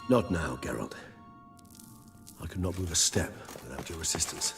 Not now, Geralt. I could not move a step without your assistance.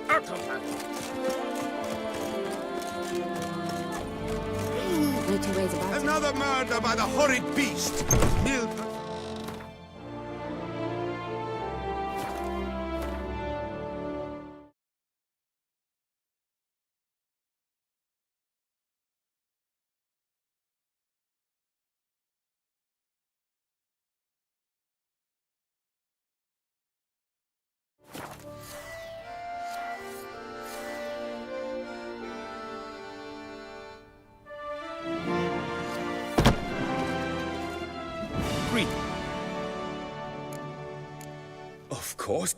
Out of that! No two ways about it. Another murder by the horrid beast! Green. Of course.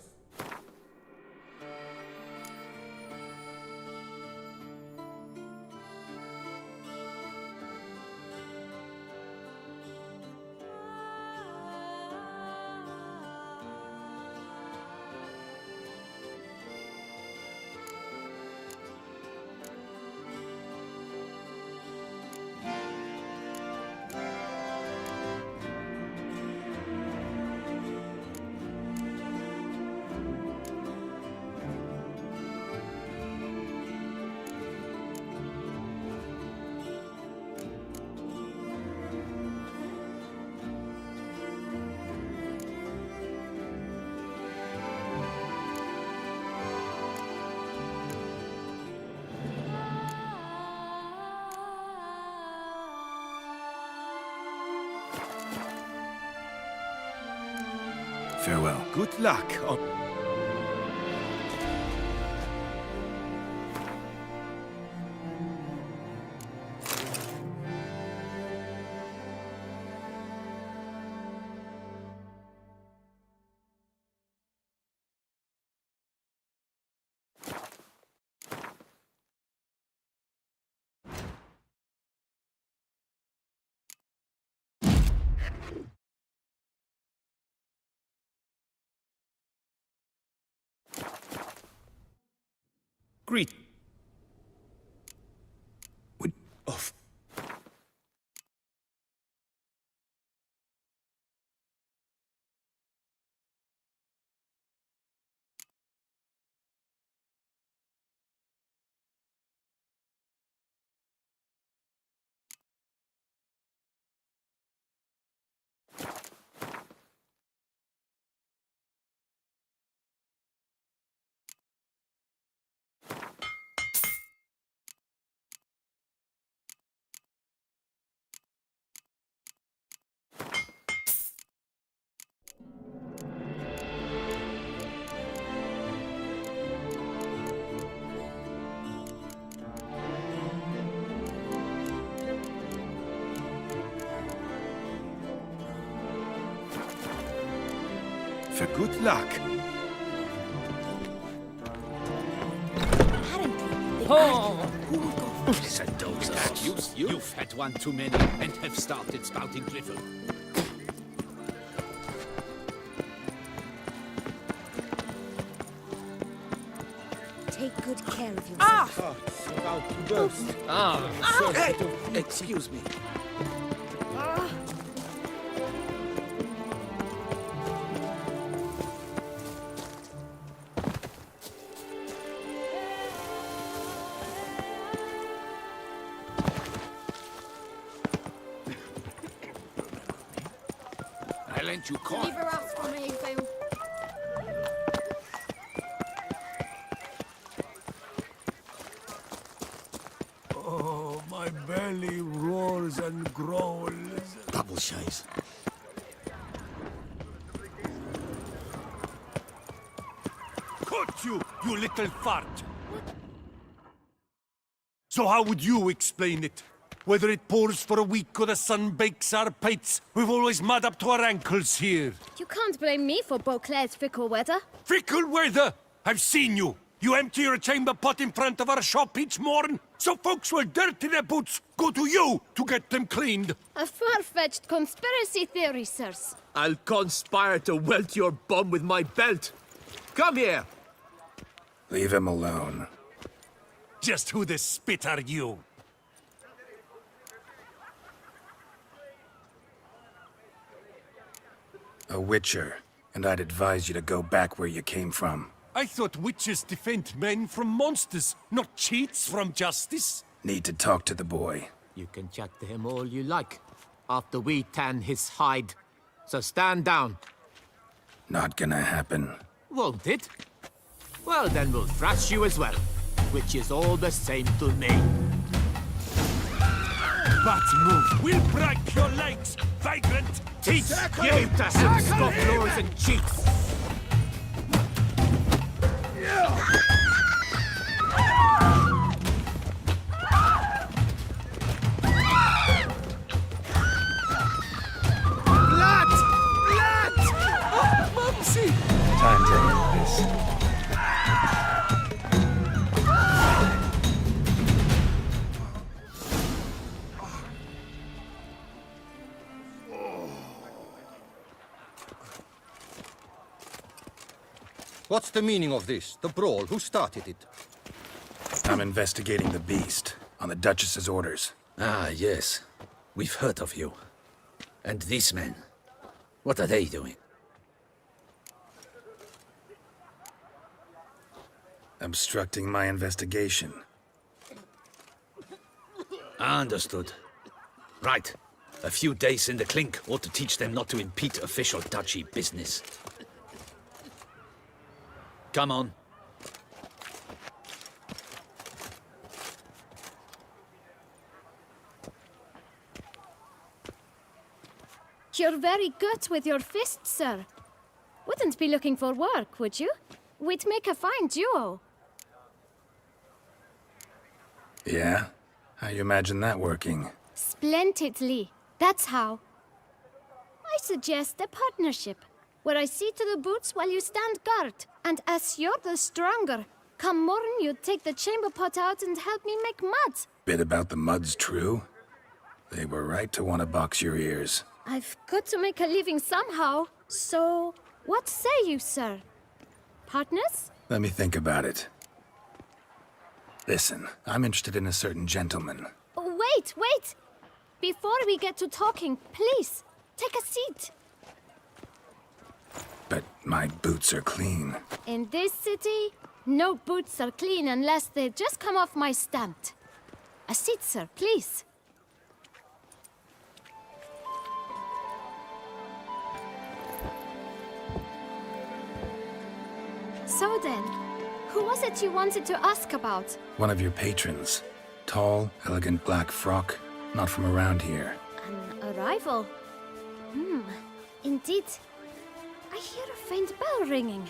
Farewell. Good luck on... Greet. Of For good luck. Apparently, they Oh. argued who would go first. Listen, those You've had one too many and have started spouting drivel. Take good care of yourself. Excuse me. I lent you coin. Leave her out for me, Phil. Oh, my belly roars and growls. Double shies. Caught you, you little fart! So how would you explain it? Whether it pours for a week or the sun bakes our pates, we've always mud up to our ankles here. You can't blame me for Beauclair's fickle weather. Fickle weather! I've seen you! You empty your chamber pot in front of our shop each morn, so folks will dirty their boots go to you to get them cleaned. A far-fetched conspiracy theory, sirs. I'll conspire to welt your bum with my belt. Come here. Leave him alone. Just who the spit are you? A witcher, and I'd advise you to go back where you came from. I thought witches defend men from monsters, not cheats from justice. Need to talk to the boy. You can chat to him all you like, after we tan his hide. So stand down. Not gonna happen. Won't it? Well, then we'll thrash you as well, which is all the same to me. But move, we'll break your legs, vagrant! Teach you to help stop floors and cheats! Blood! Blood! Oh, Mumsy! Time to end this. What's the meaning of this? The brawl? Who started it? I'm investigating the beast, on the Duchess's orders. Ah, yes. We've heard of you. And these men, what are they doing? Obstructing my investigation. Understood. Right. A few days in the clink ought to teach them not to impede official duchy business. Come on. You're very good with your fists, sir. Wouldn't be looking for work, would you? We'd make a fine duo. Yeah? How you imagine that working? Splendidly. That's how. I suggest a partnership, where I see to the boots while you stand guard. And as you're the stronger, come morn you take the chamber pot out and help me make mud. Bit about the mud's true? They were right to want to box your ears. I've got to make a living somehow. So, what say you, sir? Partners? Let me think about it. Listen, I'm interested in a certain gentleman. Wait, wait! Before we get to talking, please, take a seat. But my boots are clean. In this city, no boots are clean unless they just come off my stamp. A seat, sir, please. So then, who was it you wanted to ask about? One of your patrons. Tall, elegant black frock. Not from around here. An arrival? Indeed. I hear a faint bell ringing.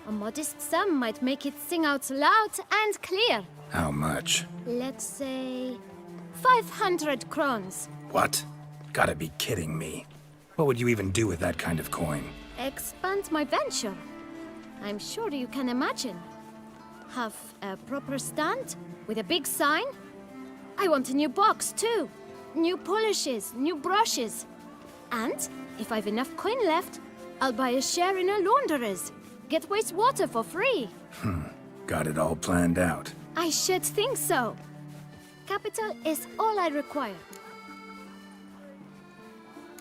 A modest sum might make it sing out loud and clear. How much? Let's say 500 crowns. What? Gotta be kidding me. What would you even do with that kind of coin? expand my venture. I'm sure you can imagine. Have a proper stand with a big sign. I want a new box too. New polishes, new brushes. And if I've enough coin left, I'll buy a share in a launderer's. Get wastewater for free. Got it all planned out. I should think so. Capital is all I require.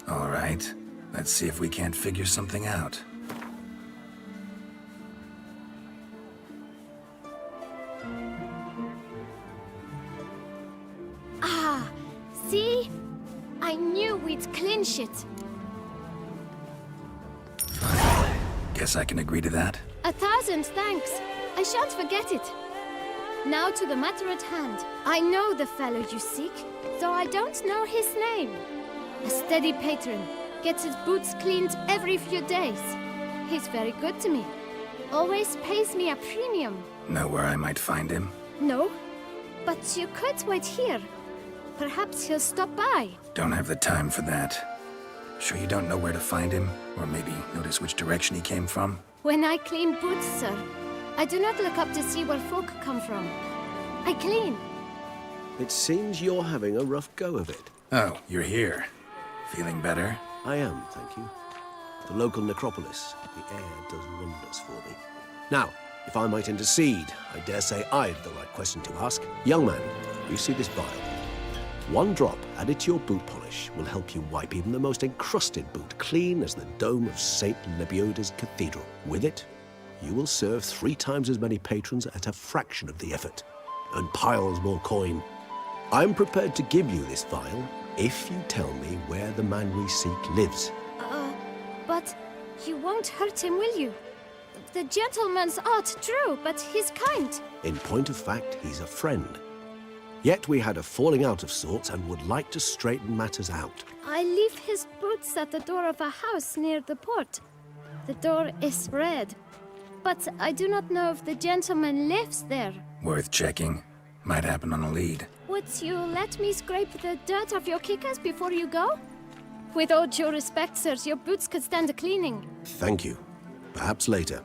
All right. Let's see if we can't figure something out. Ah, see? I knew we'd clinch it. Guess I can agree to that. 1,000 thanks. I shan't forget it. Now to the matter at hand. I know the fellow you seek, though I don't know his name. A steady patron, gets his boots cleaned every few days. He's very good to me. Always pays me a premium. Know where I might find him? No, but you could wait here. Perhaps he'll stop by. Don't have the time for that. Sure you don't know where to find him? Or maybe notice which direction he came from? When I clean boots, sir, I do not look up to see where folk come from. I clean. It seems you're having a rough go of it. Oh, you're here. Feeling better? I am, thank you. The local necropolis. The air does wonders for me. Now, if I might intercede, I dare say I've the right question to ask. Young man, you see this vial? One drop added to your boot polish will help you wipe even the most encrusted boot clean as the dome of St. Lebioda's cathedral. With it, you will serve 3 times as many patrons at a fraction of the effort, and piles more coin. I'm prepared to give you this vial if you tell me where the man we seek lives. But you won't hurt him, will you? The gentleman's odd, true, but he's kind. In point of fact, he's a friend. Yet we had a falling out of sorts and would like to straighten matters out. I leave his boots at the door of a house near the port. The door is red, but I do not know if the gentleman lives there. Worth checking. Might happen on a lead. Would you let me scrape the dirt off your kickers before you go? With all due respect, sirs, your boots could stand a cleaning. Thank you. Perhaps later.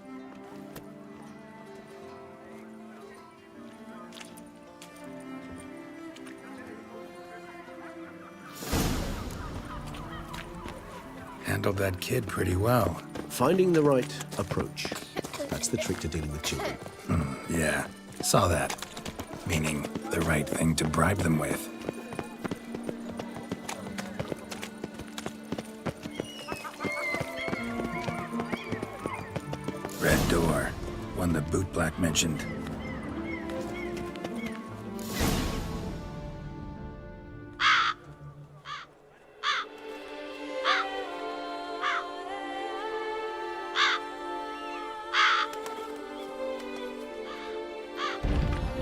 Handled that kid pretty well. Finding the right approach. That's the trick to dealing with children. Yeah, saw that. Meaning, the right thing to bribe them with. Red door. One the bootblack mentioned.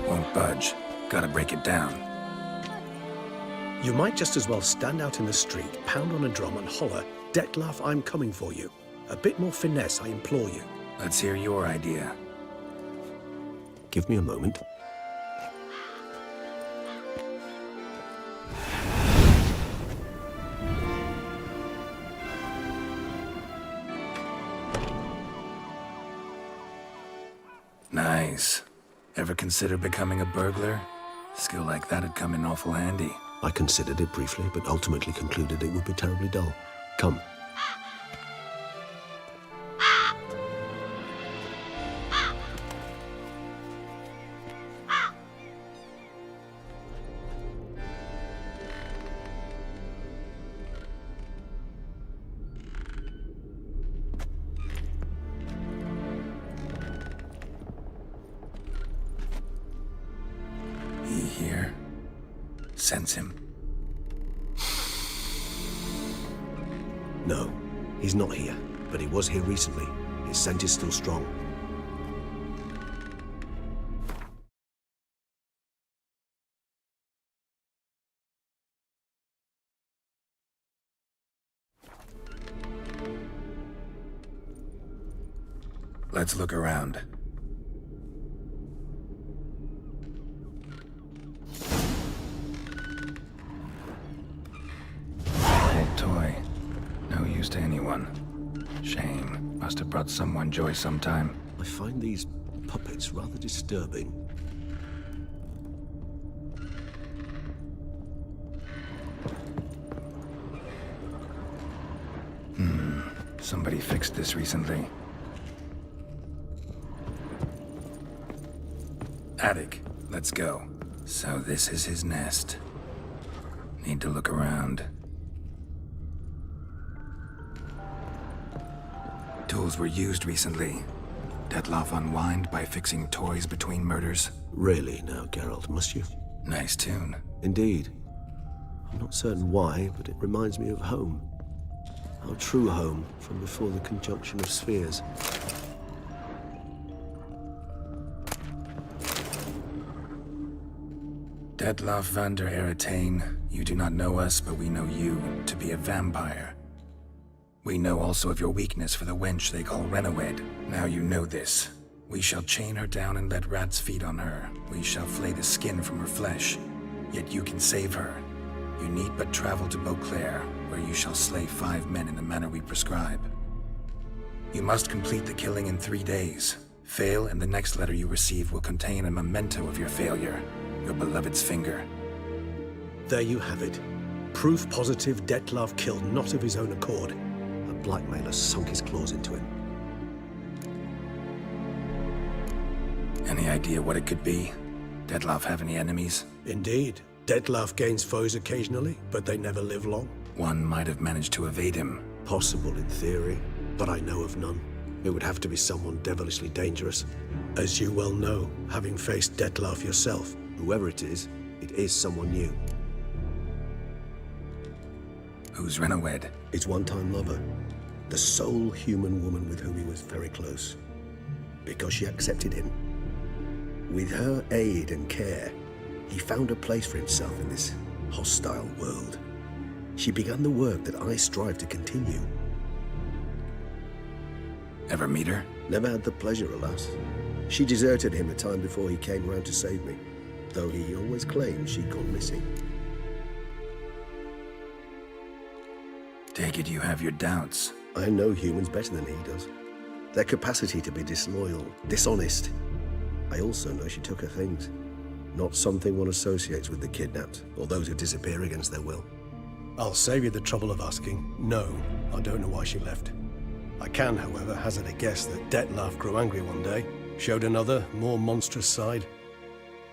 Won't budge. Gotta break it down. You might just as well stand out in the street, pound on a drum and holler, "Detlef, I'm coming for you." A bit more finesse, I implore you. Let's hear your idea. Give me a moment. Nice. Ever consider becoming a burglar? Skill like that'd come in awful handy. I considered it briefly, but ultimately concluded it would be terribly dull. Come. He here? Sense him. No, he's not here, but he was here recently. His scent is still strong. Let's look around. Old toy. No use to anyone. Shame. brought someone joy sometime. I find these puppets rather disturbing. Somebody fixed this recently. Attic, let's go. So this is his nest. Need to look around. Tools were used recently. Detloff unwind by fixing toys between murders. Really now, Geralt, must you? Nice tune. Indeed. I'm not certain why, but it reminds me of home. Our true home from before the conjunction of spheres. Detloff van der Eretain, you do not know us, but we know you to be a vampire. We know also of your weakness for the wench they call Renawed. Now you know this. We shall chain her down and let rats feed on her. We shall flay the skin from her flesh. Yet you can save her. You need but travel to Beauclair, where you shall slay 5 men in the manner we prescribe. You must complete the killing in 3 days. Fail, and the next letter you receive will contain a memento of your failure. Your beloved's finger. There you have it. Proof positive Detlav killed not of his own accord. A blackmailer sunk his claws into him. Any idea what it could be? Detloff have any enemies? Indeed. Detlav gains foes occasionally, but they never live long. One might have managed to evade him. Possible in theory, but I know of none. It would have to be someone devilishly dangerous. As you well know, having faced Detlav yourself. Whoever it is someone new. Who's Renawed? His one-time lover. The sole human woman with whom he was very close. Because she accepted him. With her aid and care, he found a place for himself in this hostile world. She began the work that I strive to continue. Ever meet her? Never had the pleasure, alas. She deserted him a time before he came round to save me, though he always claimed she'd gone missing. Take it you have your doubts. I know humans better than he does. Their capacity to be disloyal, dishonest. I also know she took her things. Not something one associates with the kidnapped, or those who disappear against their will. I'll save you the trouble of asking. No, I don't know why she left. I can, however, hazard a guess that Detlav grew angry one day, showed another, more monstrous side.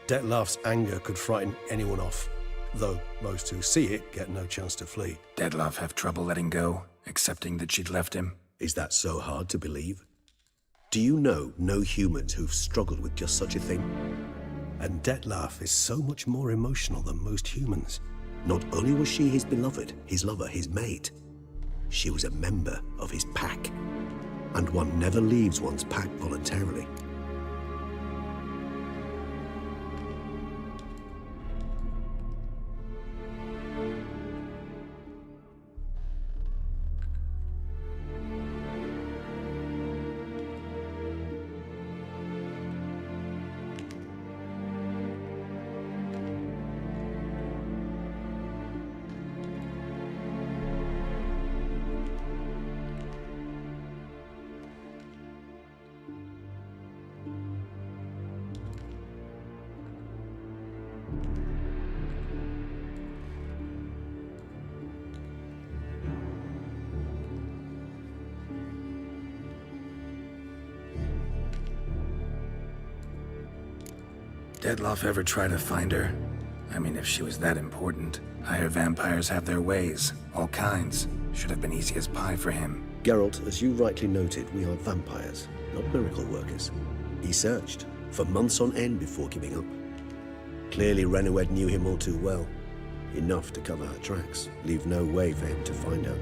Detlav's anger could frighten anyone off, though most who see it get no chance to flee. Detloff have trouble letting go, accepting that she'd left him? Is that so hard to believe? Do you know no humans who've struggled with just such a thing? And Detlav is so much more emotional than most humans. Not only was she his beloved, his lover, his mate, she was a member of his pack. And one never leaves one's pack voluntarily. Detloff ever try to find her? I mean, if she was that important. Higher vampires have their ways, all kinds. Should have been easy as pie for him. Geralt, as you rightly noted, we are vampires, not miracle workers. He searched for months on end before giving up. Clearly Renawed knew him all too well. Enough to cover her tracks, leave no way for him to find out.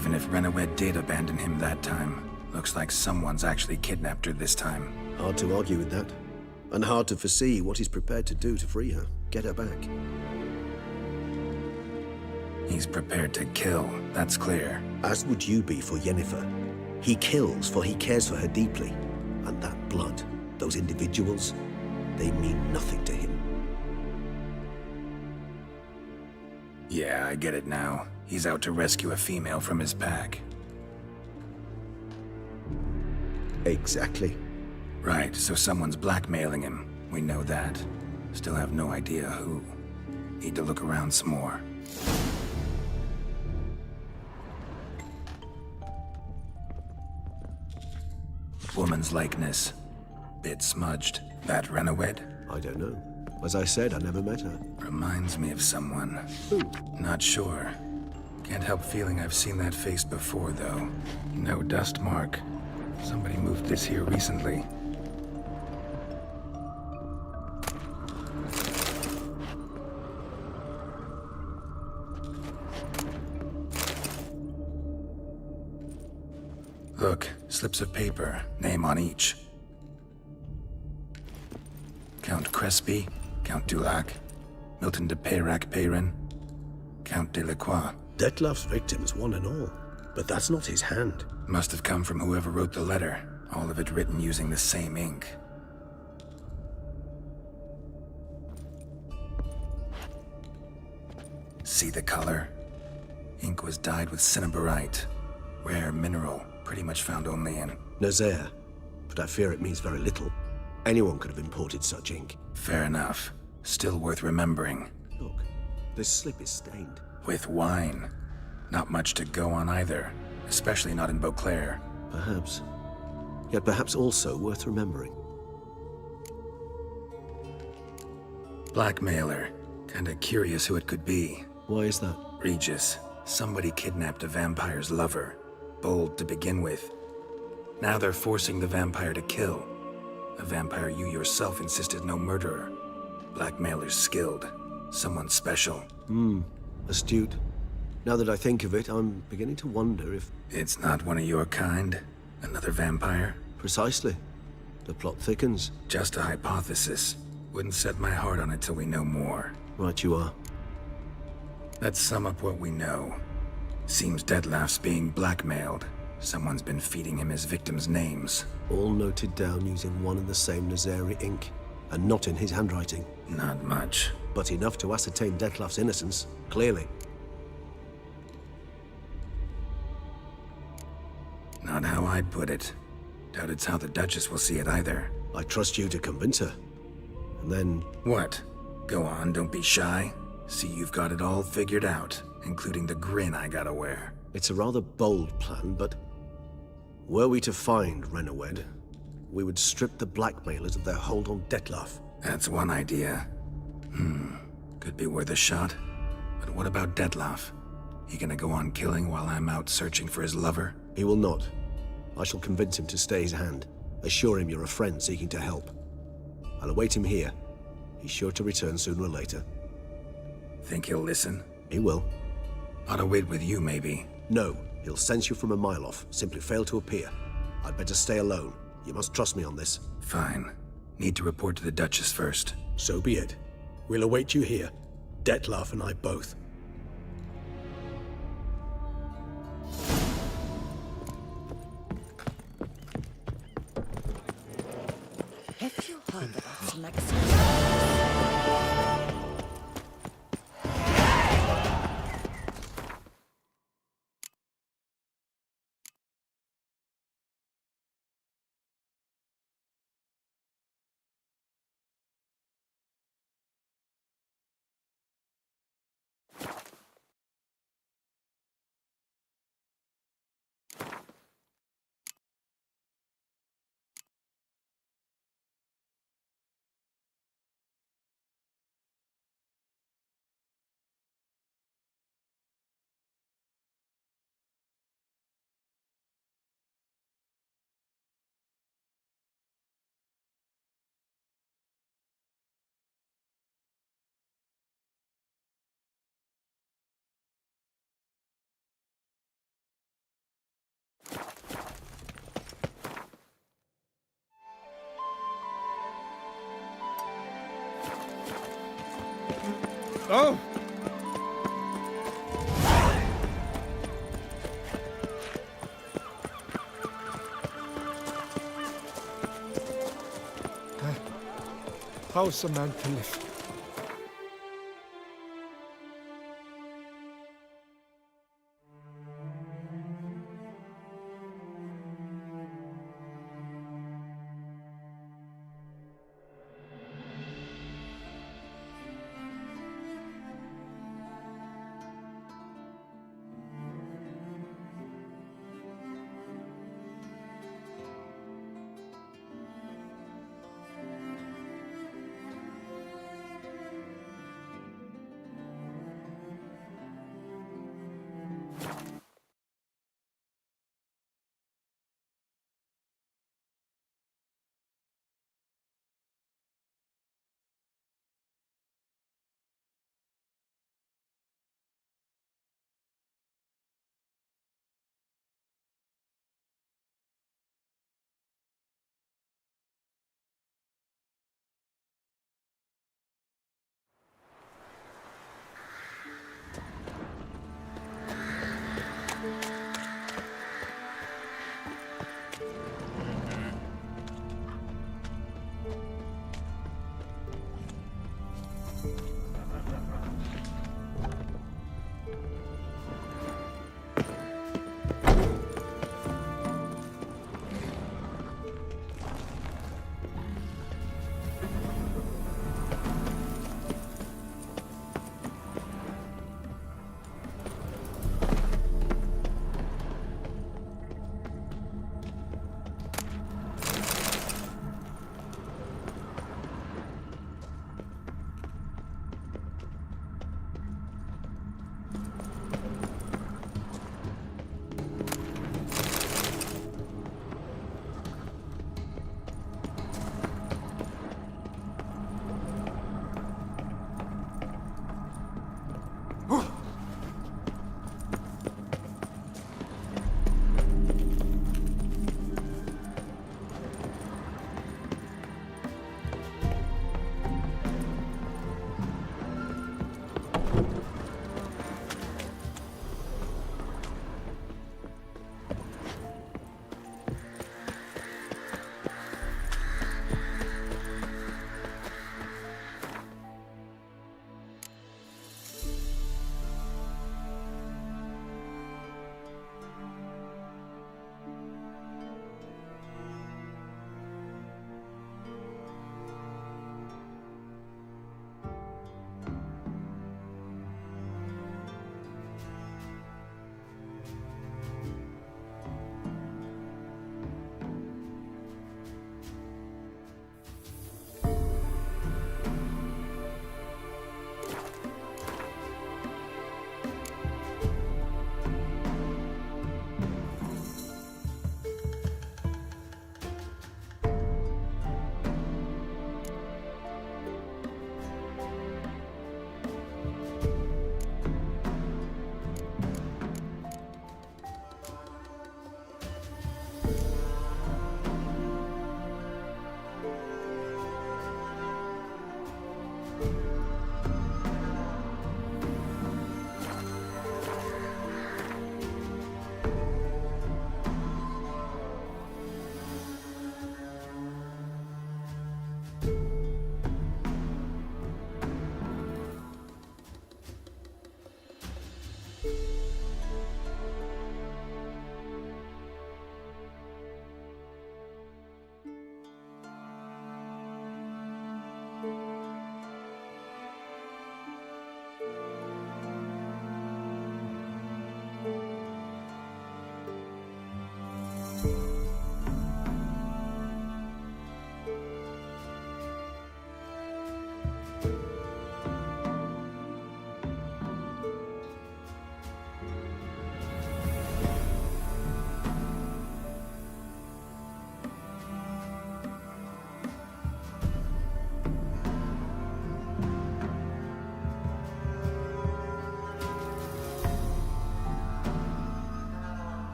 Even if Renowed did abandon him that time, looks like someone's actually kidnapped her this time. Hard to argue with that. And hard to foresee what he's prepared to do to free her, get her back. He's prepared to kill, that's clear. As would you be for Yennefer. He kills for he cares for her deeply. And that blood, those individuals, they mean nothing to him. Yeah, I get it now. He's out to rescue a female from his pack. Exactly. Right, so someone's blackmailing him. We know that. Still have no idea who. Need to look around some more. Woman's likeness. Bit smudged. That Renowed? I don't know. As I said, I never met her. Reminds me of someone. Who? Not sure. Can't help feeling I've seen that face before, though. No dust mark. Somebody moved this here recently. Look, slips of paper, name on each. Count Crespi, Count Dulac, Milton de Peyrac-Peyrin, Count Delacroix. Detlef's victims, one and all. But that's not his hand. Must have come from whoever wrote the letter, all of it written using the same ink. See the color? Ink was dyed with cinnabarite, rare mineral, pretty much found only in... Nazaire. But I fear it means very little. Anyone could have imported such ink. Fair enough. Still worth remembering. Look, this slip is stained. With wine. Not much to go on either, especially not in Beauclair. Perhaps. Yet perhaps also worth remembering. Blackmailer. Kinda curious who it could be. Why is that? Regis. Somebody kidnapped a vampire's lover. Bold to begin with. Now they're forcing the vampire to kill. A vampire you yourself insisted no murderer. Blackmailer's skilled. Someone special. Astute. Now that I think of it, I'm beginning to wonder if... It's not one of your kind? Another vampire? Precisely. The plot thickens. Just a hypothesis. Wouldn't set my heart on it till we know more. Right you are. Let's sum up what we know. Seems Detlef's being blackmailed. Someone's been feeding him his victims' names. All noted down using one and the same Nazari ink. And not in his handwriting. Not much. But enough to ascertain Detlef's innocence, clearly. Not how I'd put it. Doubt it's how the Duchess will see it either. I trust you to convince her. And then... What? Go on, don't be shy. See you've got it all figured out, including the grin I gotta wear. It's a rather bold plan, but... Were we to find Renowed, we would strip the blackmailers of their hold on Detlef. That's one idea. Could be worth a shot. But what about Detlef? He gonna go on killing while I'm out searching for his lover? He will not. I shall convince him to stay his hand. Assure him you're a friend seeking to help. I'll await him here. He's sure to return sooner or later. Think he'll listen? He will. Ought to wait with you, maybe. No, he'll sense you from a mile off. Simply fail to appear. I'd better stay alone. You must trust me on this. Fine. Need to report to the Duchess first. So be it. We'll await you here. Detlef and I both. Have you heard about some accident? Oh! How's a man to live?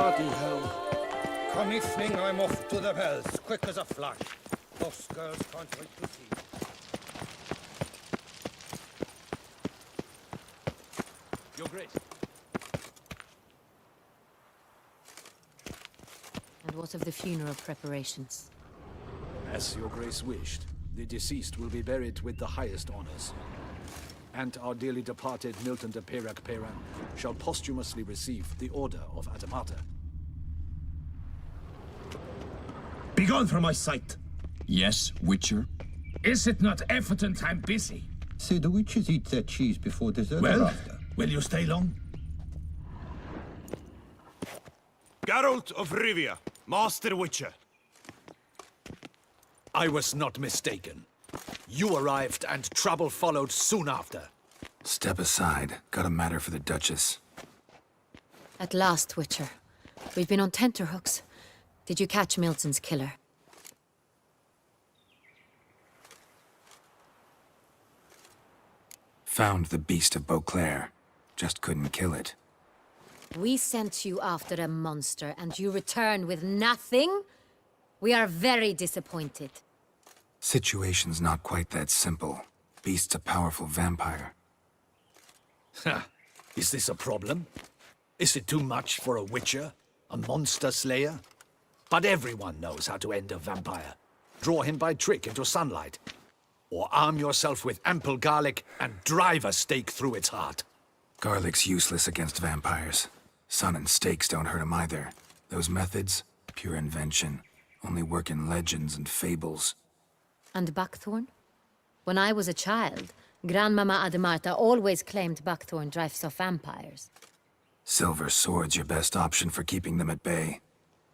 Bloody hell. Come evening, I'm off to the bells, quick as a flash. Those girls can't wait to see. Your Grace. And what of the funeral preparations? As your Grace wished, the deceased will be buried with the highest honors. And our dearly departed Milton de Peyrac-Peyran shall posthumously receive the Order of Adamata. Begone from my sight! Yes, Witcher? Is it not evident I'm busy? Say the witches eat their cheese before dessert or Well, after? will you stay long? Geralt of Rivia, Master Witcher. I was not mistaken. You arrived and trouble followed soon after. Step aside. Got a matter for the Duchess. At last, Witcher. We've been on tenterhooks. Did you catch Milton's killer? Found the beast of Beauclair. Just couldn't kill it. We sent you after a monster, and you return with nothing? We are very disappointed. Situation's not quite that simple. Beast's a powerful vampire. Ha! Is this a problem? Is it too much for a Witcher? A monster slayer? But everyone knows how to end a vampire. Draw him by trick into sunlight. Or arm yourself with ample garlic and drive a stake through its heart. Garlic's useless against vampires. Sun and stakes don't hurt him either. Those methods, pure invention. Only work in legends and fables. And buckthorn? When I was a child, Grandmama Adamarta always claimed buckthorn drives off vampires. Silver sword's your best option for keeping them at bay.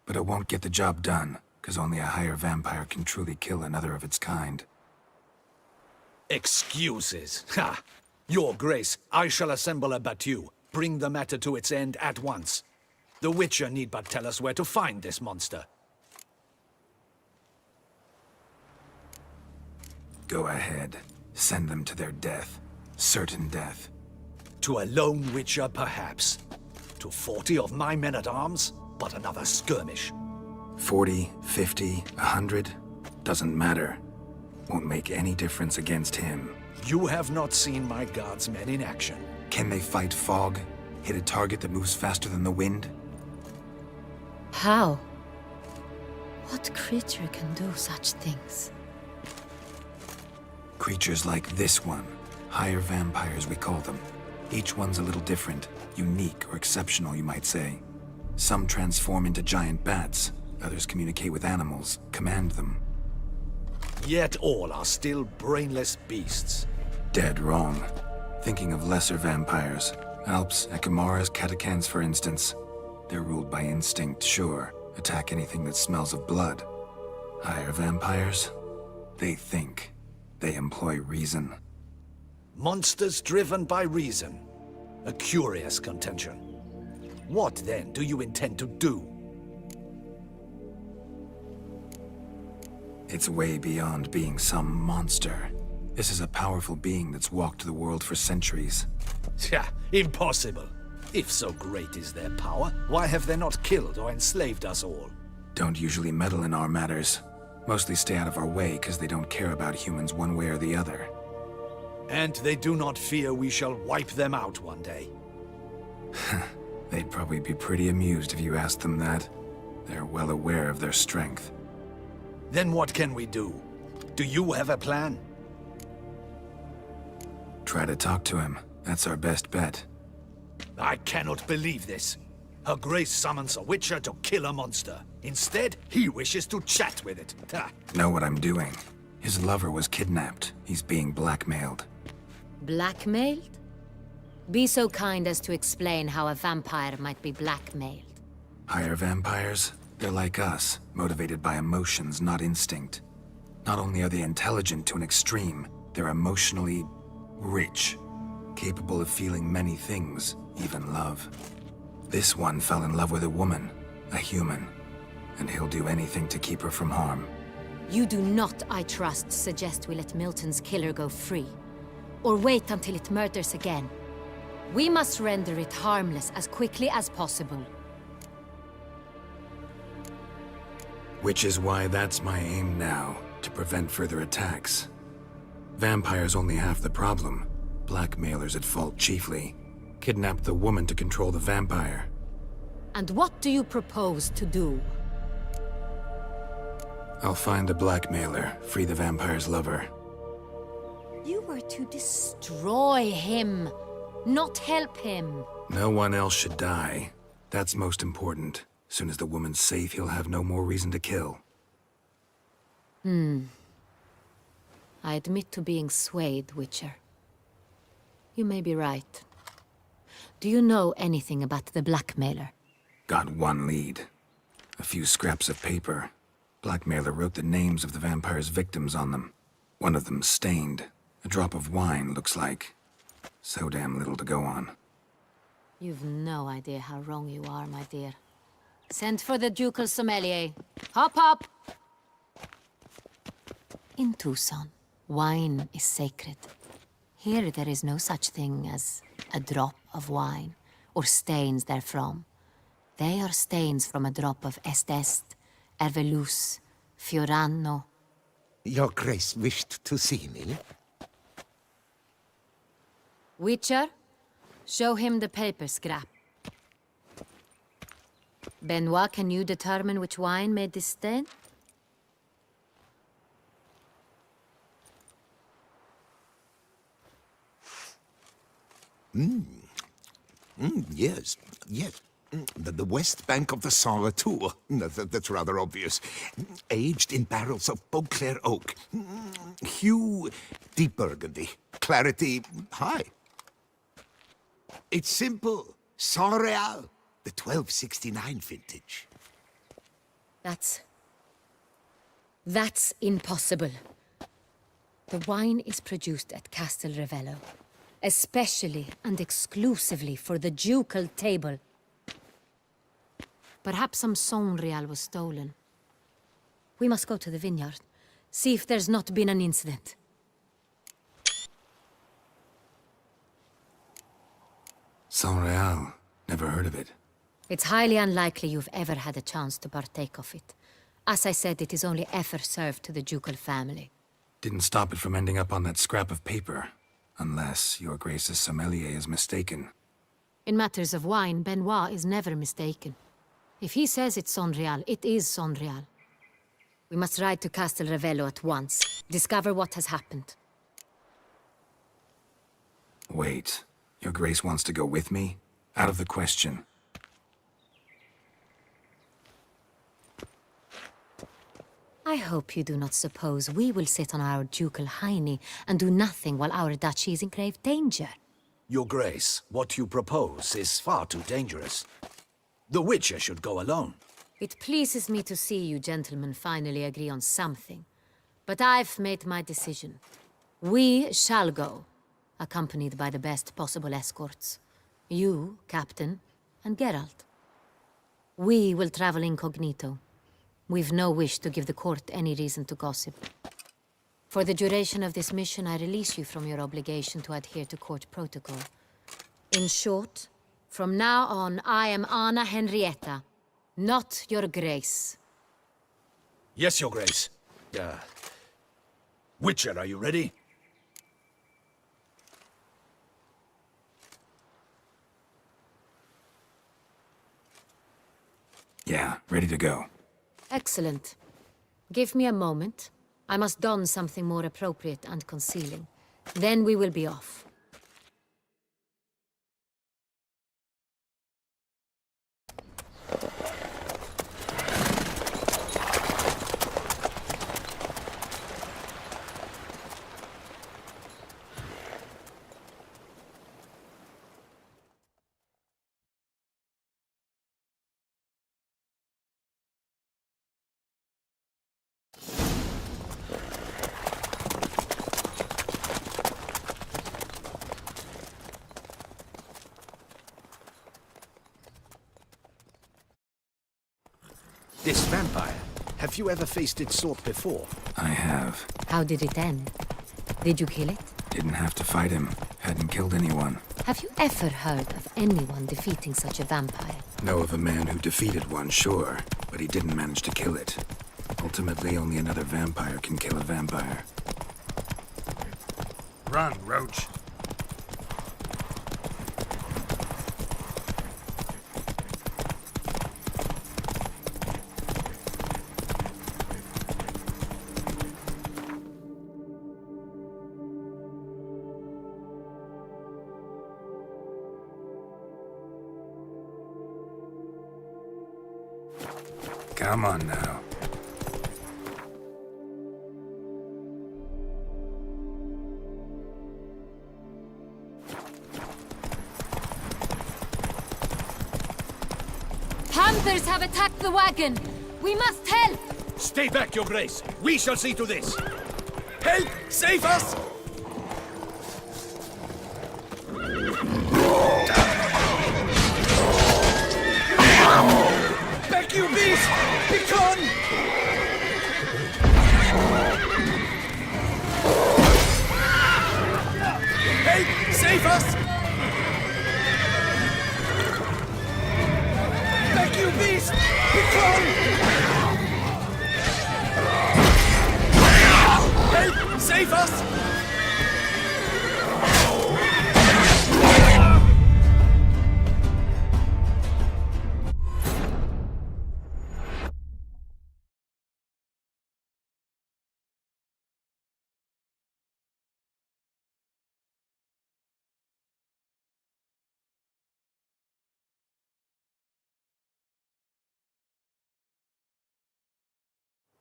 But it won't get the job done, because only a higher vampire can truly kill another of its kind. Excuses. Ha! Your Grace, I shall assemble a battue. Bring the matter to its end at once. The Witcher need but tell us where to find this monster. Go ahead. Send them to their death. Certain death. To a lone Witcher, perhaps. To 40 of my men-at-arms, but another skirmish. 40, 50, 100, doesn't matter. Won't make any difference against him. You have not seen my guardsmen in action. Can they fight fog? Hit a target that moves faster than the wind? How? What creature can do such things? Creatures like this one. Higher vampires, we call them. Each one's a little different. Unique or exceptional, you might say. Some transform into giant bats. Others communicate with animals, command them. Yet all are still brainless beasts. Dead wrong. Thinking of lesser vampires. Alps, Ekamaras, Catacans, for instance. They're ruled by instinct, sure. Attack anything that smells of blood. Higher vampires? They think. They employ reason. Monsters driven by reason. A curious contention. What, then, do you intend to do? It's way beyond being some monster. This is a powerful being that's walked the world for centuries. Yeah, impossible. If so great is their power, why have they not killed or enslaved us all? Don't usually meddle in our matters. Mostly stay out of our way because they don't care about humans one way or the other. And they do not fear we shall wipe them out one day. They'd probably be pretty amused if you asked them that. They're well aware of their strength. Then what can we do? Do you have a plan? Try to talk to him. That's our best bet. I cannot believe this. Her Grace summons a Witcher to kill a monster. Instead, he wishes to chat with it. Ha. Know what I'm doing. His lover was kidnapped. He's being blackmailed. Blackmailed? Be so kind as to explain how a vampire might be blackmailed. Higher vampires? They're like us, motivated by emotions, not instinct. Not only are they intelligent to an extreme, they're emotionally rich, capable of feeling many things, even love. This one fell in love with a woman, a human, and he'll do anything to keep her from harm. You do not, I trust, suggest we let Milton's killer go free. Or wait until it murders again. We must render it harmless as quickly as possible. Which is why that's my aim now, to prevent further attacks. Vampires only half the problem. Blackmailers at fault chiefly. Kidnapped the woman to control the vampire. And what do you propose to do? I'll find the blackmailer, free the vampire's lover. You were to destroy him, not help him. No one else should die. That's most important. Soon as the woman's safe, he'll have no more reason to kill. I admit to being swayed, Witcher. You may be right. Do you know anything about the blackmailer? Got one lead. A few scraps of paper. Blackmailer wrote the names of the vampire's victims on them. One of them stained. A drop of wine, looks like. So damn little to go on. You've no idea how wrong you are, my dear. Send for the ducal sommelier. Hop, hop! In Tucson, wine is sacred. Here there is no such thing as a drop of wine, or stains therefrom. They are stains from a drop of Est, Ervelus, Fiorano. Your Grace wished to see me? Witcher, show him the paper scrap. Benoit, can you determine which wine made this stain? Yes. The west bank of the Sara too. That's rather obvious. Aged in barrels of Beauclair oak. Hue, deep burgundy. Clarity, high. It's simple. Saint-Réal, the 1269 vintage. That's impossible. The wine is produced at Castel Ravello, especially and exclusively for the ducal table. Perhaps some Saint-Réal was stolen. We must go to the vineyard, see if there's not been an incident. Saint-Réal. Never heard of it. It's highly unlikely you've ever had a chance to partake of it. As I said, it is only ever served to the ducal family. Didn't stop it from ending up on that scrap of paper. Unless your Grace's sommelier is mistaken. In matters of wine, Benoit is never mistaken. If he says it's Saint-Réal, it is Saint-Réal. We must ride to Castel Ravello at once. Discover what has happened. Wait. Your Grace wants to go with me? Out of the question. I hope you do not suppose we will sit on our ducal hiney and do nothing while our duchy is in grave danger. Your Grace, what you propose is far too dangerous. The Witcher should go alone. It pleases me to see you gentlemen finally agree on something. But I've made my decision. We shall go, accompanied by the best possible escorts. You, Captain, and Geralt. We will travel incognito. We've no wish to give the court any reason to gossip. For the duration of this mission, I release you from your obligation to adhere to court protocol. In short, from now on, I am Anna Henrietta, not your Grace. Yes, Your Grace. Witcher, are you ready? Yeah, ready to go. Excellent. Give me a moment. I must don something more appropriate and concealing. Then we will be off. This vampire, have you ever faced its sort before? I have. How did it end? Did you kill it? Didn't have to fight him. Hadn't killed anyone. Have you ever heard of anyone defeating such a vampire? Know of a man who defeated one, sure. But he didn't manage to kill it. Ultimately, only another vampire can kill a vampire. Run, Roach. Come on now. Panthers have attacked the wagon! We must help! Stay back, Your Grace. We shall see to this. Help! Save us! Back, you beast! Begone! Help! Save us! Back, you beast! Begone! Help! Save us!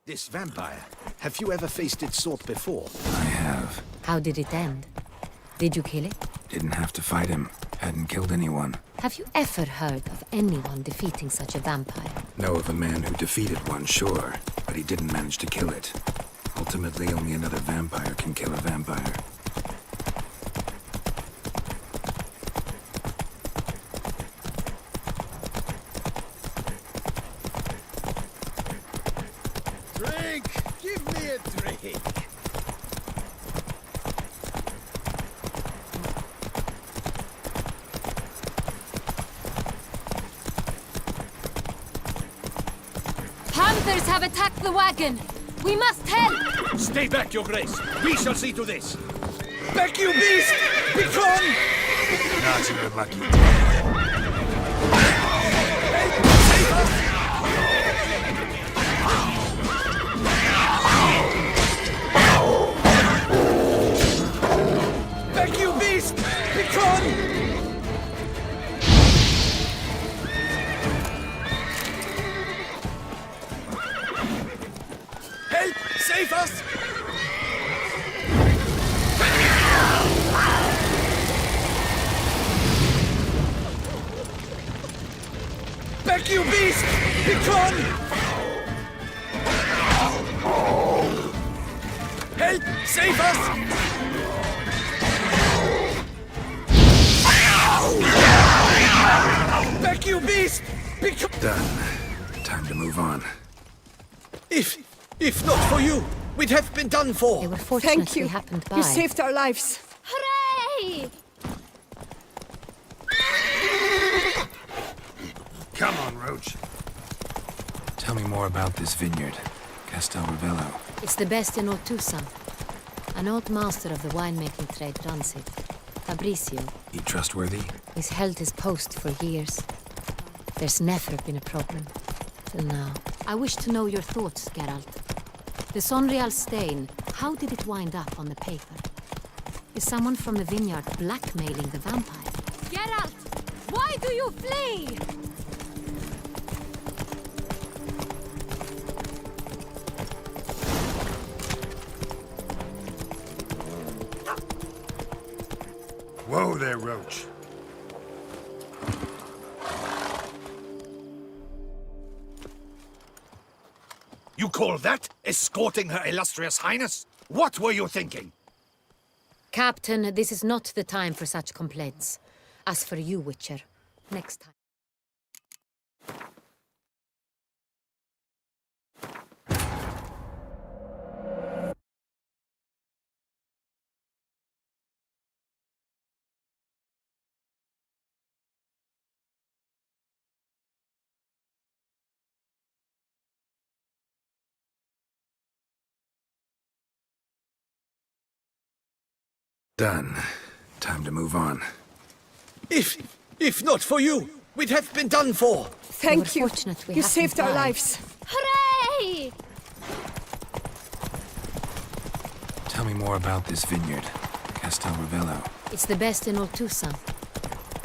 This vampire, have you ever faced its sort before? I have. How did it end? Did you kill it? Didn't have to fight him. Hadn't killed anyone. Have you ever heard of anyone defeating such a vampire? Know of a man who defeated one, sure, but he didn't manage to kill it. Ultimately, only another vampire can kill a vampire. Drink! Give me a drink! Panthers have attacked the wagon! We must help! Stay back, Your Grace. We shall see to this. Back, you beast! Begone! Not your lucky day. Back, you beast! Begone! Help! Save us! Back, you beast! Begone! Help! Save us! Back, you beast! Done. Time to move on. If not for you, we'd have been done for. They were fortunately happened by. You saved our lives. Hooray! Come on, Roach. Tell me more about this vineyard, Castel Ravello. It's the best in Ottusa. An old master of the winemaking trade runs it. Fabricio. He trustworthy? He's held his post for years. There's never been a problem. Till now. I wish to know your thoughts, Geralt. The Sonreal stain, how did it wind up on the paper? Is someone from the vineyard blackmailing the vampire? Geralt! Why do you flee? Whoa there, Roach. You call that escorting Her Illustrious Highness? What were you thinking? Captain, this is not the time for such complaints. As for you, Witcher, next time. Done. Time to move on. If not for you, we'd have been done for. Thank you. You You saved our lives. Hooray! Tell me more about this vineyard, Castel Ravello. It's the best in all Toussaint.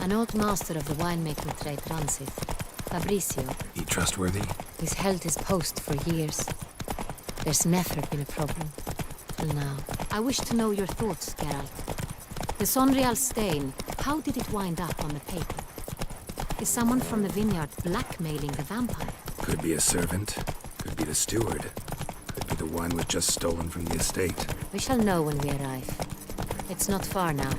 An old master of the winemaking trade runs it. Fabrizio. He trustworthy? He's held his post for years. There's never been a problem. Till now. I wish to know your thoughts, Geralt. The Sonreal stain, how did it wind up on the paper? Is someone from the vineyard blackmailing the vampire? Could be a servant. Could be the steward. Could be the wine was just stolen from the estate. We shall know when we arrive. It's not far now.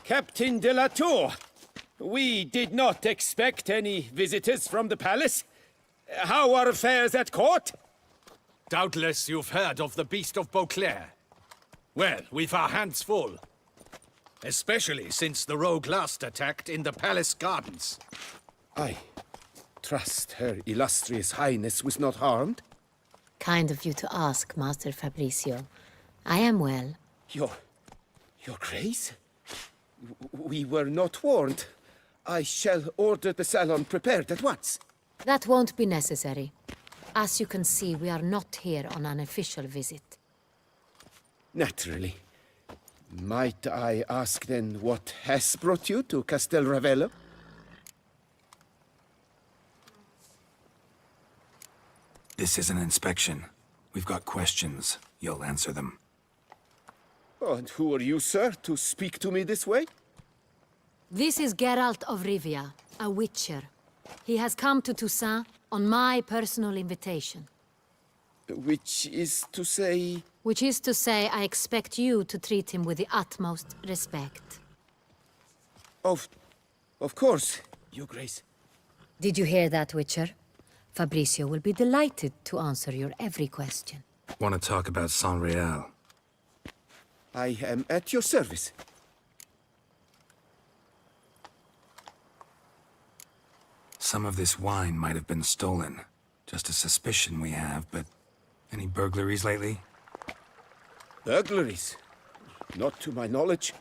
Captain de la Tour, we did not expect any visitors from the palace. How are affairs at court? Doubtless you've heard of the Beast of Beauclair. Well, we've our hands full. Especially since the rogue last attacked in the palace gardens. I trust Her Illustrious Highness was not harmed. Kind of you to ask, Master Fabrizio. I am well. Your Grace? We were not warned. I shall order the salon prepared at once. That won't be necessary. As you can see, we are not here on an official visit. Naturally. Might I ask then what has brought you to Castel Ravello? This is an inspection. We've got questions. You'll answer them. Oh, and who are you, sir, to speak to me this way? This is Geralt of Rivia, a witcher. He has come to Toussaint on my personal invitation. Which is to say... Which is to say, I expect you to treat him with the utmost respect. Of course, Your Grace. Did you hear that, Witcher? Fabrizio will be delighted to answer your every question. Want to talk about Sonreal? I am at your service. Some of this wine might have been stolen. Just a suspicion we have, but... Any burglaries lately? Burglaries? Not to my knowledge.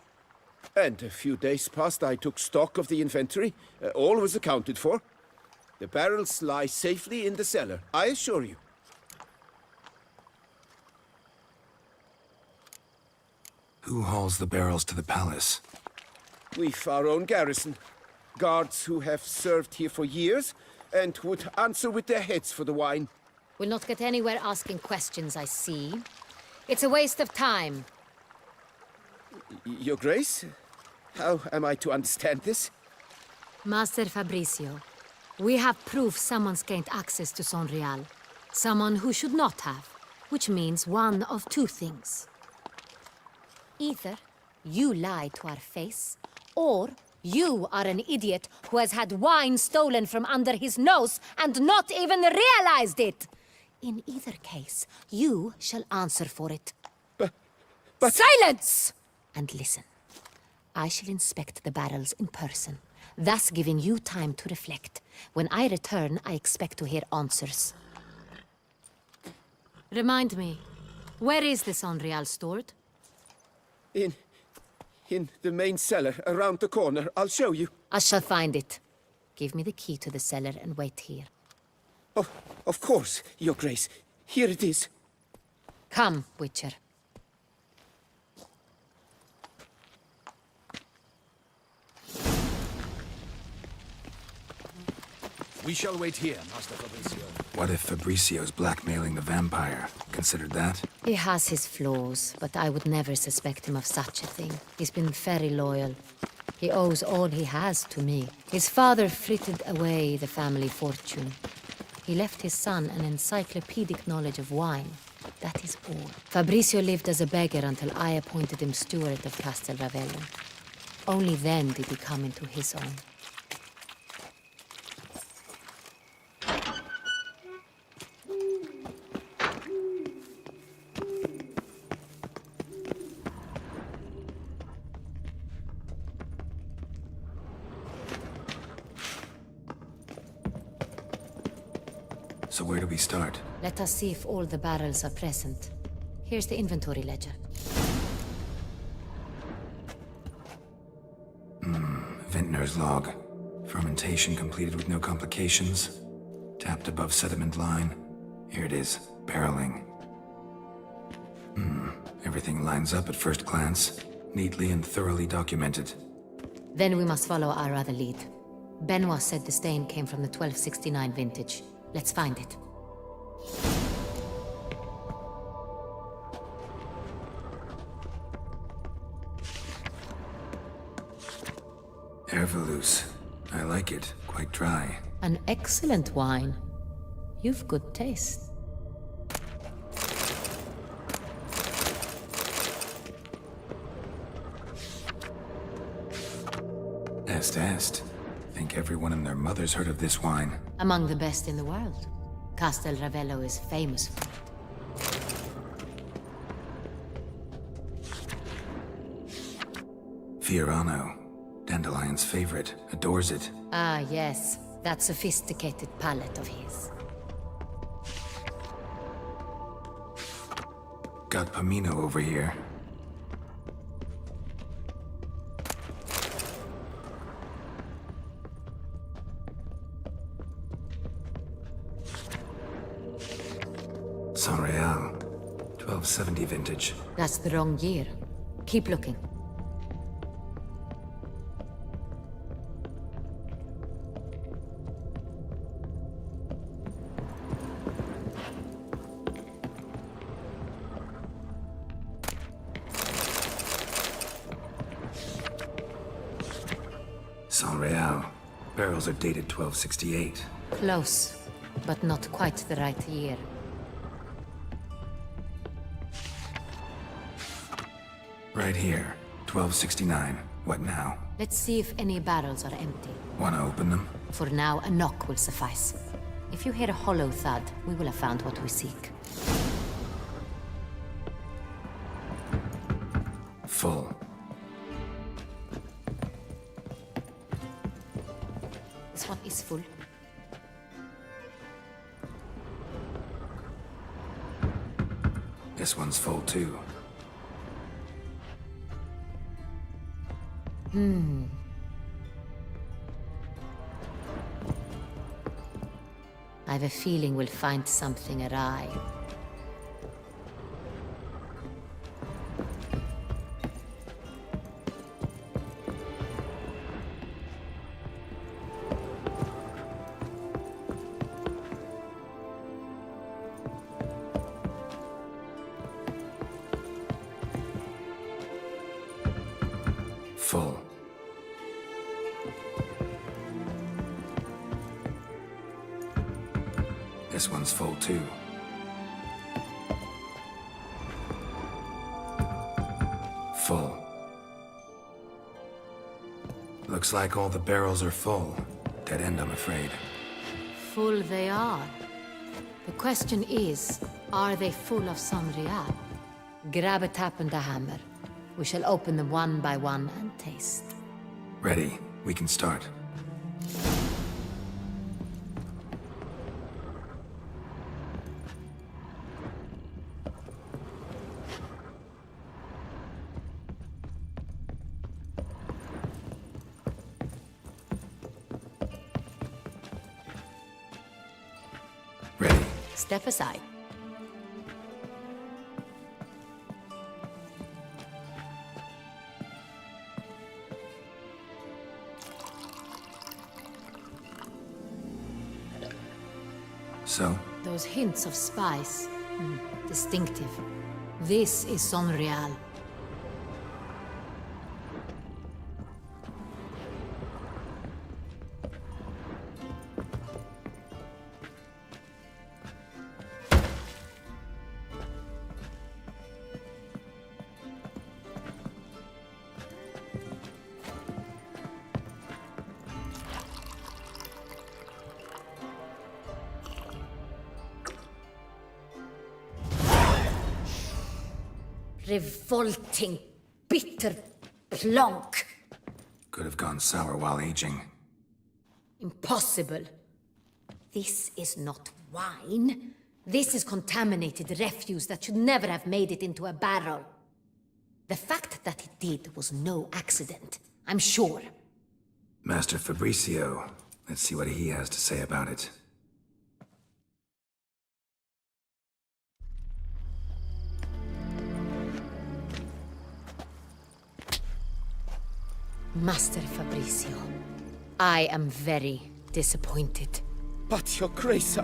And a few days past I took stock of the inventory. All was accounted for. The barrels lie safely in the cellar, I assure you. Who hauls the barrels to the palace? We've our own garrison. Guards who have served here for years and would answer with their heads for the wine. We'll not get anywhere asking questions, I see. It's a waste of time. Your Grace? How am I to understand this? Master Fabrizio, we have proof someone's gained access to Sonreal. Someone who should not have. Which means one of two things. Either you lie to our face, or you are an idiot who has had wine stolen from under his nose and not even realized it. In either case, you shall answer for it. But... Silence! And listen. I shall inspect the barrels in person, thus giving you time to reflect. When I return, I expect to hear answers. Remind me, where is the Sonreal stored? In the main cellar, around the corner. I'll show you. I shall find it. Give me the key to the cellar and wait here. Oh, of course, Your Grace. Here it is. Come, Witcher. We shall wait here, Master Fabrizio. What if Fabrizio's blackmailing the vampire? Considered that? He has his flaws, but I would never suspect him of such a thing. He's been very loyal. He owes all he has to me. His father frittered away the family fortune. He left his son an encyclopedic knowledge of wine. That is all. Fabrizio lived as a beggar until I appointed him steward of Castel Ravello. Only then did he come into his own. So where do we start? Let us see if all the barrels are present. Here's the inventory ledger. Vintner's log. Fermentation completed with no complications. Tapped above sediment line. Here it is. Barreling. Everything lines up at first glance. Neatly and thoroughly documented. Then we must follow our other lead. Benoit said the stain came from the 1269 vintage. Let's find it. Ervelous. I like it. Quite dry. An excellent wine. You've good taste. Est. Think everyone and their mother's heard of this wine. Among the best in the world. Castel Ravello is famous for it. Fiorano. Dandelion's favorite. Adores it. Ah, yes. That sophisticated palate of his. Got Pomino over here. San Real. 1270 vintage. That's the wrong year. Keep looking. San Real. Barrels are dated 1268. Close, but not quite the right year. Right here. 1269. What now? Let's see if any barrels are empty. Wanna open them? For now, a knock will suffice. If you hear a hollow thud, we will have found what we seek. Full. This one is full. This one's full too. I have a feeling we'll find something awry. Full. This one's full too. Full. Looks like all the barrels are full. Dead end, I'm afraid. Full they are. The question is, are they full of San Real? Grab a tap and a hammer. We shall open them one by one and taste. Ready. We can start. Ready. Step aside. So? Those hints of spice. Distinctive. This is San Real. Revolting, bitter plonk. Could have gone sour while aging. Impossible. This is not Wine? This is contaminated refuse that should never have made it into a barrel. The fact that it did was no accident, I'm sure. Master Fabricio. Let's see what he has to say about it. Master Fabricio, I am very disappointed. But, Your Grace,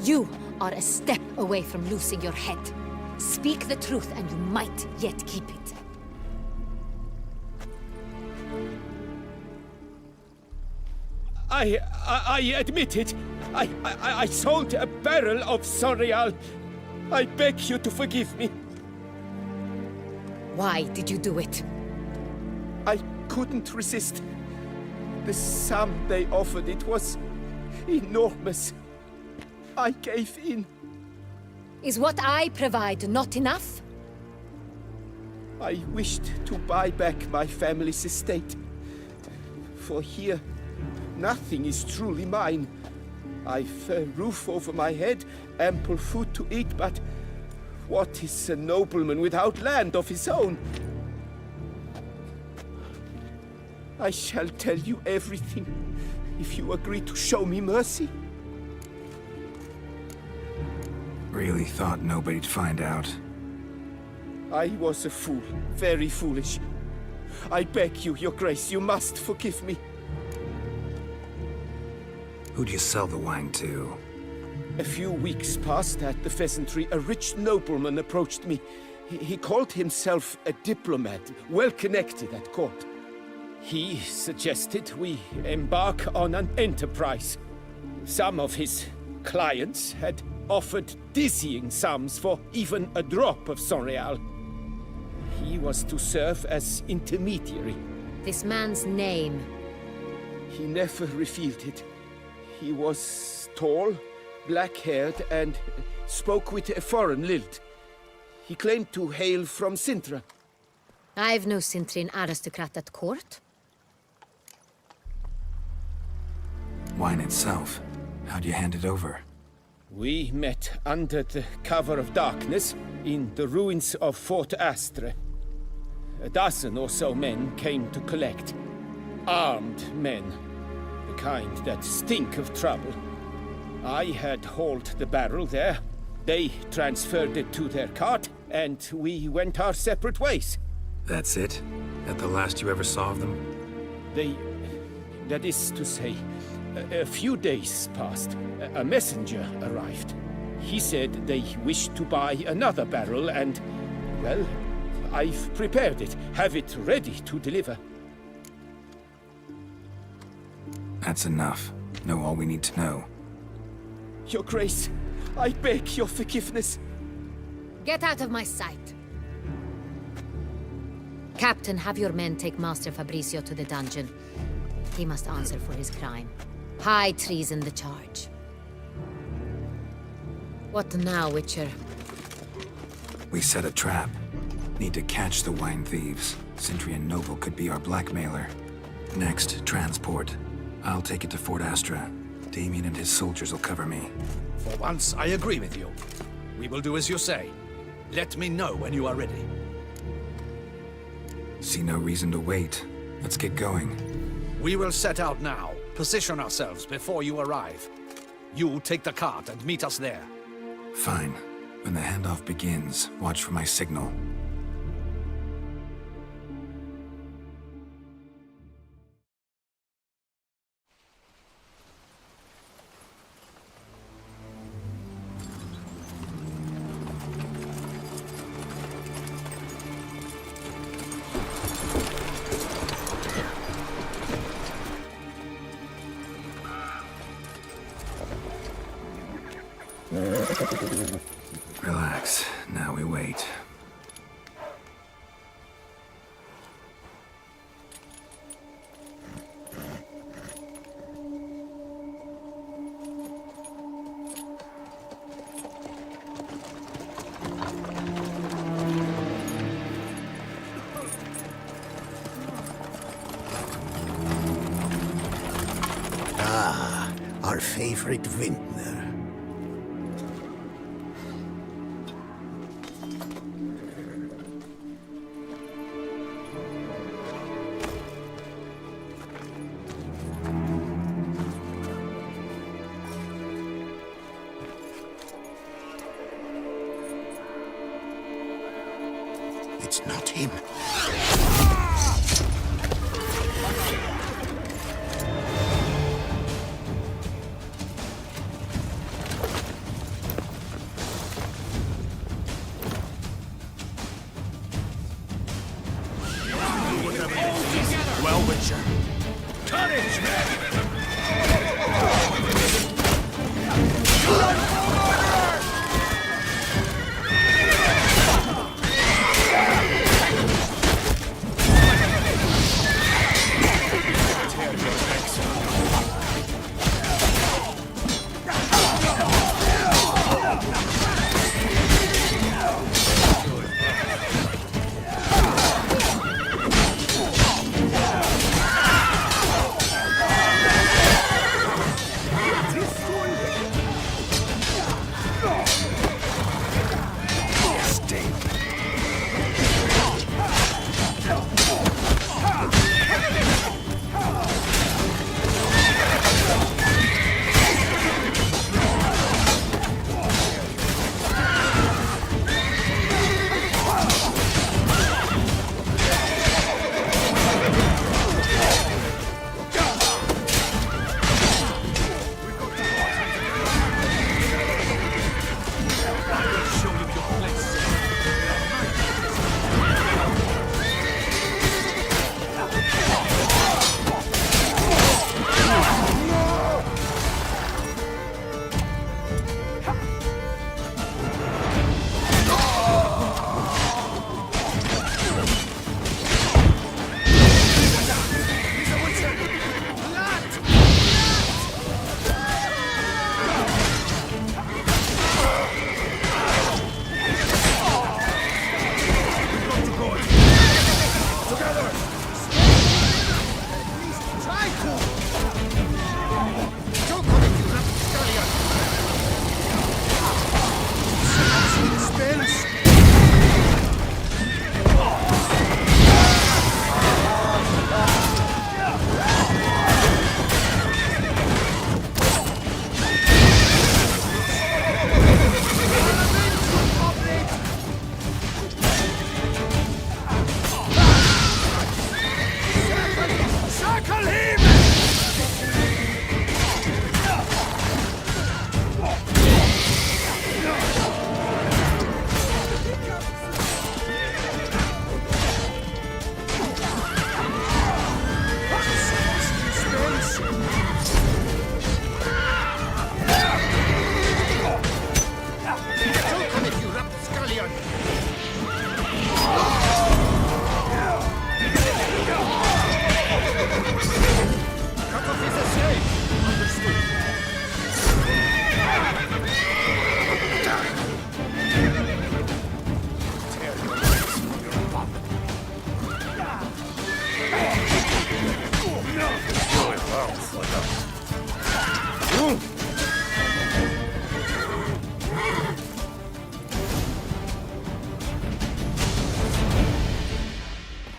You are a step away from losing your head. Speak the truth and you might yet keep it. I admit it. I sold a barrel of Sorial. I beg you to forgive me. Why did you do it? I couldn't resist. The sum they offered, it was enormous. I gave in. Is what I provide not enough? I wished to buy back my family's estate. For here, nothing is truly mine. I've a roof over my head, ample food to eat, but what is a nobleman without land of his own? I shall tell you everything, if you agree to show me mercy. Really thought nobody'd find out. I was a fool, very foolish. I beg you, Your Grace, you must forgive me. Who'd you sell the wine to? A few weeks past at the pheasantry, a rich nobleman approached me. He called himself a diplomat, well connected at court. He suggested we embark on an enterprise. Some of his clients had offered dizzying sums for even a drop of Sorial. He was to serve as intermediary. This man's name? He never revealed it. He was tall, black-haired, and spoke with a foreign lilt. He claimed to hail from Sintra. I've no Sintrian aristocrat at court. Wine itself. How'd you hand it over? We met under the cover of darkness in the ruins of Fort Astre. A dozen or so men came to collect. Armed men. The kind that stink of trouble. I had hauled the barrel there. They transferred it to their cart, and we went our separate ways. That's it? That the last you ever saw of them? That is to say, a few days passed. A messenger arrived. He said they wished to buy another barrel and, well, I've prepared it. Have it ready to deliver. That's enough. Know all we need to know. Your Grace, I beg your forgiveness. Get out of my sight. Captain, have your men take Master Fabricio to the dungeon. He must answer for his crime. High treason the charge. What now, Witcher? We set a trap. Need to catch the wine thieves. Sintrian Noble could be our blackmailer. Next, transport. I'll take it to Fort Astra. Damien and his soldiers will cover me. For once, I agree with you. We will do as you say. Let me know when you are ready. See no reason to wait. Let's get going. We will set out now. Position ourselves before you arrive. You take the cart and meet us there. Fine. When the handoff begins, watch for my signal. Relax. Now we wait. favorite vintner. It's not him. Well, Witcher. Courage, men!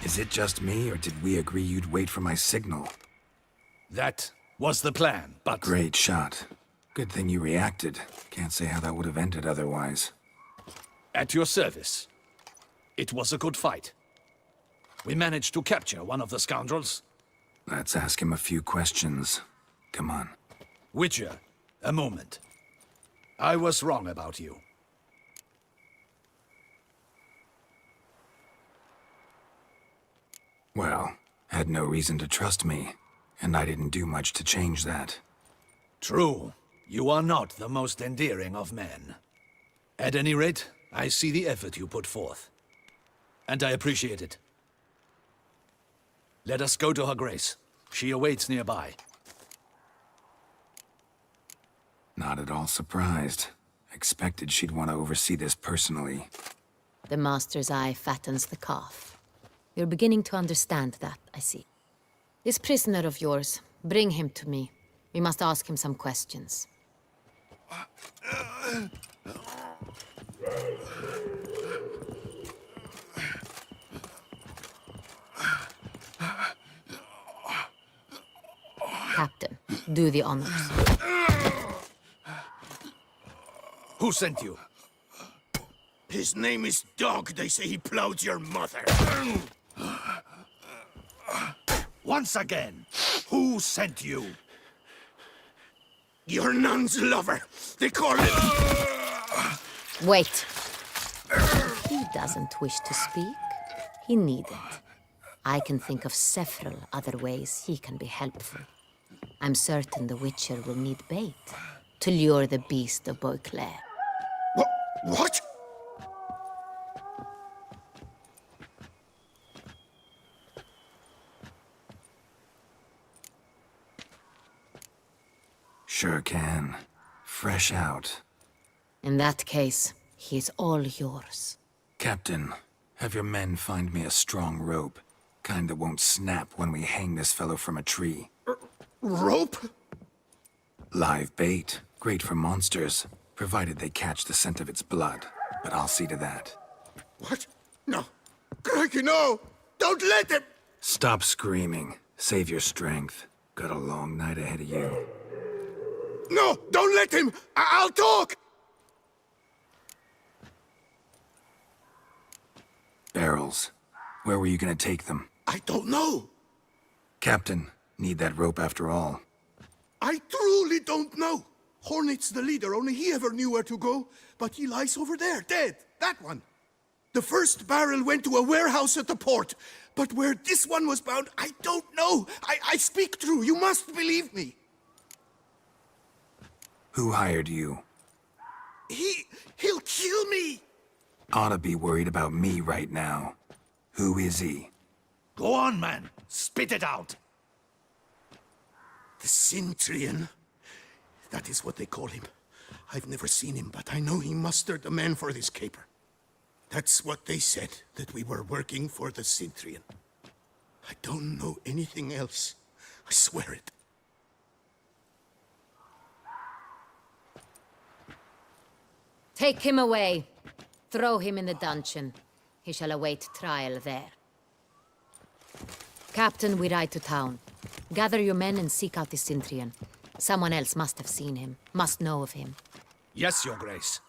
Is it just me, or did we agree you'd wait for my signal? That was the plan, but... Great shot. Good thing you reacted. Can't say how that would have ended otherwise. At your service. It was a good fight. We managed to capture one of the scoundrels. Let's ask him a few questions. Come on. Witcher, a moment. I was wrong about you. Well, had no reason to trust me, and I didn't do much to change that. True. You are not the most endearing of men. At any rate, I see the effort you put forth. And I appreciate it. Let us go to her grace. She awaits nearby. Not at all surprised. Expected she'd want to oversee this personally. The master's eye fattens the calf. You're beginning to understand that, I see. This prisoner of yours, bring him to me. We must ask him some questions. Captain, do the honors. Who sent you? His name is Dog. They say he plowed your mother. Once again, who sent you? Your nun's lover. They call him... Wait. If he doesn't wish to speak, he needn't. I can think of several other ways he can be helpful. I'm certain the Witcher will need bait to lure the beast of Beauclair. What? Sure can. Fresh out. In that case, he's all yours. Captain, have your men find me a strong rope. Kind that won't snap when we hang this fellow from a tree. Rope? Live bait. Great for monsters, provided they catch the scent of its blood. But I'll see to that. What? No. Crikey, no! Don't let him! Stop screaming. Save your strength. Got a long night ahead of you. No! Don't let him! I'll talk! Barrels. Where were you gonna take them? I don't know. Captain, need that rope after all. I truly don't know. Hornet's the leader, only he ever knew where to go. But he lies over there, dead. That one. The first barrel went to a warehouse at the port. But where this one was bound, I don't know. I speak true. You must believe me. Who hired you? He'll kill me. Ought to be worried about me right now. Who is he? Go on, man. Spit it out. The Cintrian. That is what they call him. I've never seen him, but I know he mustered the men for this caper. That's what they said, that we were working for the Cintrian. I don't know anything else. I swear it. Take him away. Throw him in the dungeon. He shall await trial there. Captain, we ride to town. Gather your men and seek out the Cintrian. Someone else must have seen him, must know of him. Yes, Your Grace.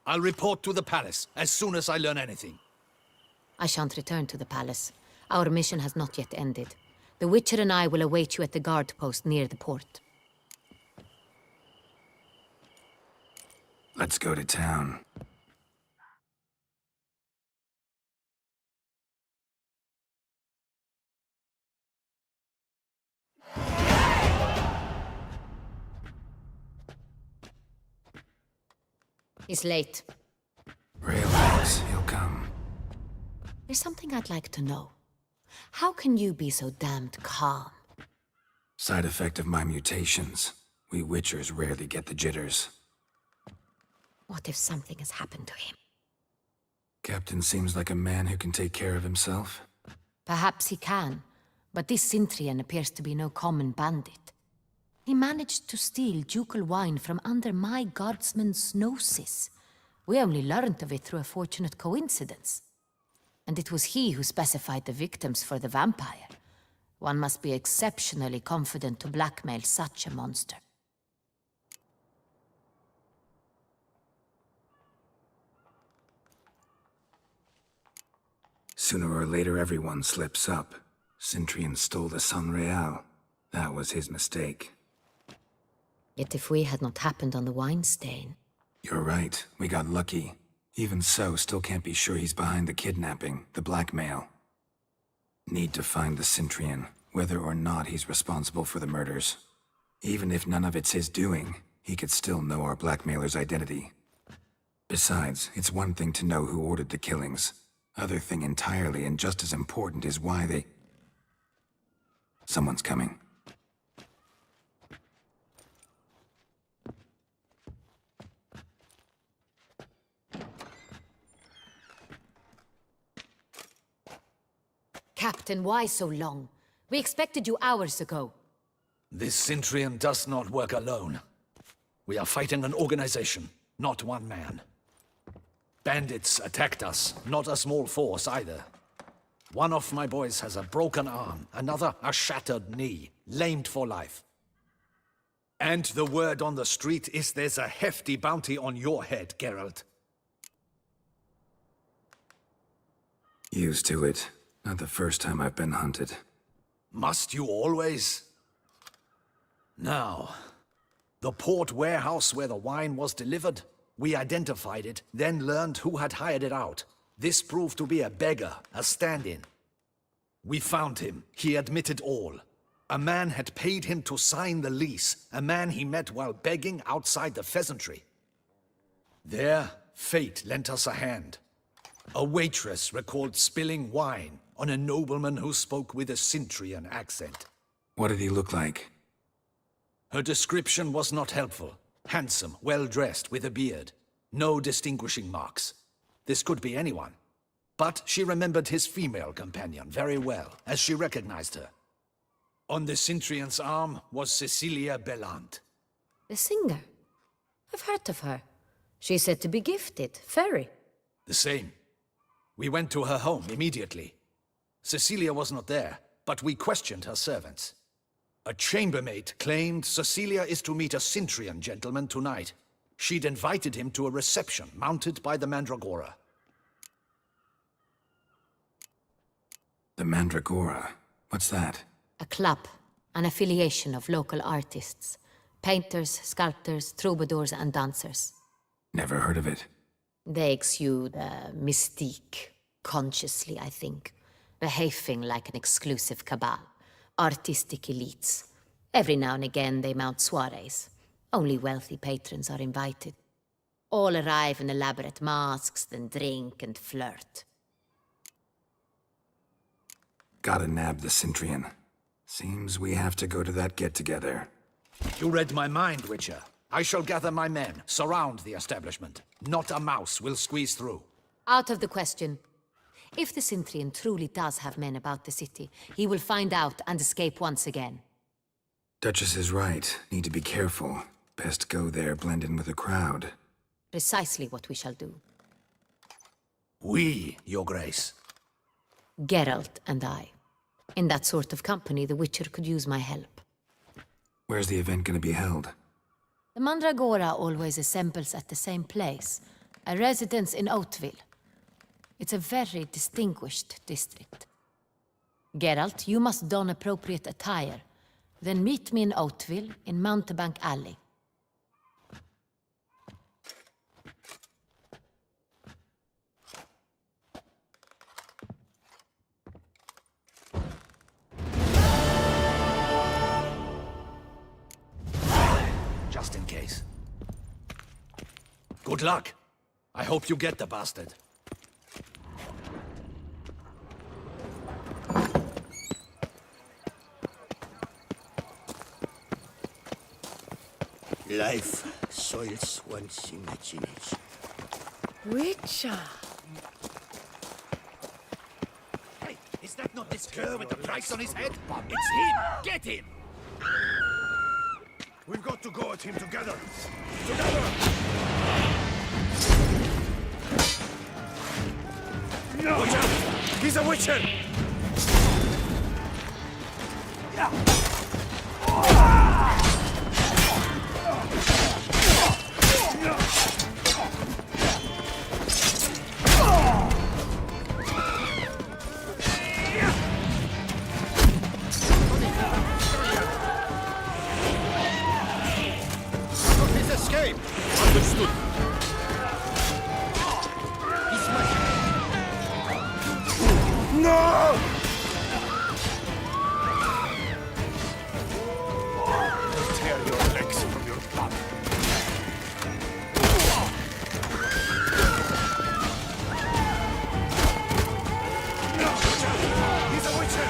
I'll report to the palace as soon as I learn anything. I shan't return to the palace. Our mission has not yet ended. The Witcher and I will await you at the guard post near the port. Let's go to town. He's late. Relax, he'll come. There's something I'd like to know. How can you be so damned calm? Side effect of my mutations. We Witchers rarely get the jitters. What if something has happened to him? Captain seems like a man who can take care of himself. Perhaps he can, but this Cintrian appears to be no common bandit. He managed to steal ducal wine from under my guardsman's noses. We only learned of it through a fortunate coincidence. And it was he who specified the victims for the vampire. One must be exceptionally confident to blackmail such a monster. Sooner or later, everyone slips up. Cintrian stole the Sun Real. That was his mistake. Yet if we had not happened on the wine stain... You're right. We got lucky. Even so, still can't be sure he's behind the kidnapping, the blackmail. Need to find the Cintrian, whether or not he's responsible for the murders. Even if none of it's his doing, he could still know our blackmailer's identity. Besides, it's one thing to know who ordered the killings. Other thing entirely, and just as important, is why they... Someone's coming. Captain, why so long? We expected you hours ago. This Cintrian does not work alone. We are fighting an organization, not one man. Bandits attacked us, not a small force either. One of my boys has a broken arm, another a shattered knee, lamed for life. And the word on the street is there's a hefty bounty on your head, Geralt. Used to it. Not the first time I've been hunted. Must you always? Now, the port warehouse where the wine was delivered, we identified it, then learned who had hired it out. This proved to be a beggar, a stand-in. We found him. He admitted all. A man had paid him to sign the lease, a man he met while begging outside the pheasantry. There, fate lent us a hand. A waitress recalled spilling wine on a nobleman who spoke with a Cintrian accent. What did he look like? Her description was not helpful. Handsome, well-dressed, with a beard. No distinguishing marks. This could be anyone. But she remembered his female companion very well, as she recognized her. On the Cintrian's arm was Cecilia Bellant. The singer? I've heard of her. She's said to be gifted, fairy. The same. We went to her home immediately. Cecilia was not there, but we questioned her servants. A chambermaid claimed Cecilia is to meet a Cintrian gentleman tonight. She'd invited him to a reception mounted by the Mandragora. The Mandragora? What's that? A club, an affiliation of local artists. Painters, sculptors, troubadours and dancers. Never heard of it. They exude mystique, consciously, I think. Behaving like an exclusive cabal. Artistic elites. Every now and again they mount soirees. Only wealthy patrons are invited. All arrive in elaborate masks, then drink and flirt. Gotta nab the Cintrian. Seems we have to go to that get-together. You read my mind, Witcher. I shall gather my men, surround the establishment. Not a mouse will squeeze through. Out of the question. If the Cintrian truly does have men about the city, he will find out and escape once again. Duchess is right. Need to be careful. Best go there, blend in with the crowd. Precisely what we shall do. We, Your Grace. Geralt and I. In that sort of company, the Witcher could use my help. Where's the event gonna be held? The Mandragora always assembles at the same place, a residence in Oatville. It's a very distinguished district. Geralt, you must don appropriate attire. Then meet me in Oatville, in Mountebank Alley. Just in case. Good luck. I hope you get the bastard. Life soils one's imagination. Witcher! Hey, is that not this cur with the price on his head? It's him! Get him! We've got to go at him together. Together! No! Watch out! He's a witcher! Understood. No! Tear your legs from your body. He's a witcher!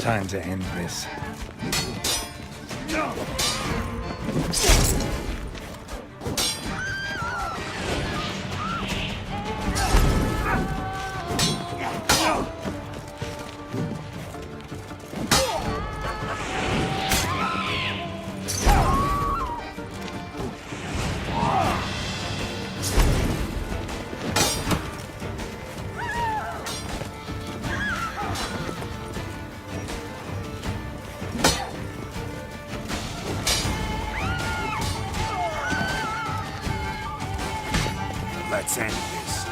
Time to end this. Let's end this.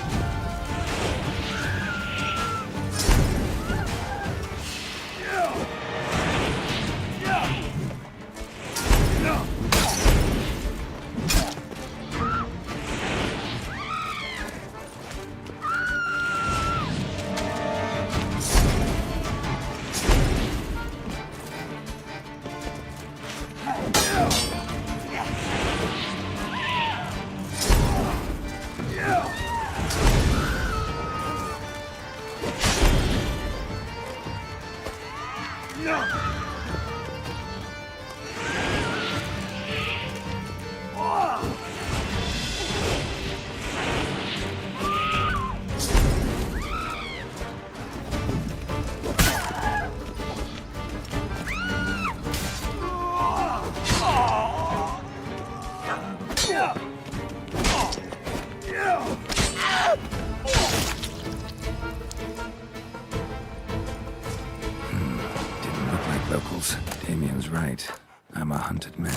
Didn't look like locals. Damien's right. I'm a hunted man.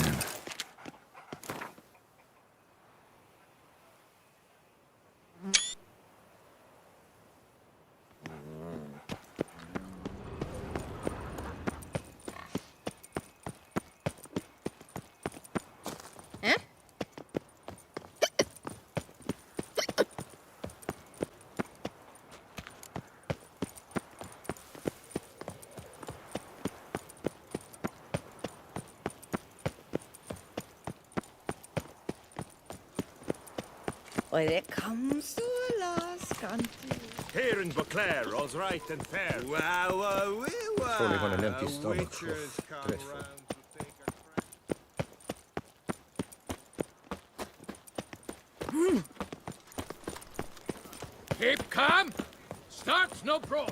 When it comes to a last country. Here in Beauclair, all's right and fair. Only on an empty stomach. Dreadful. Keep calm. Starts no brawl.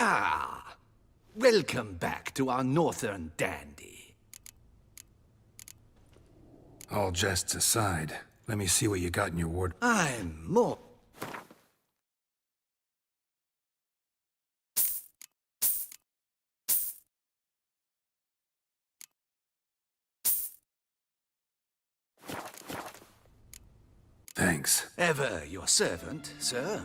Ah, welcome back to our northern dandy. All jests aside, let me see what you got in your ward. I'm more... Thanks. Ever your servant, sir.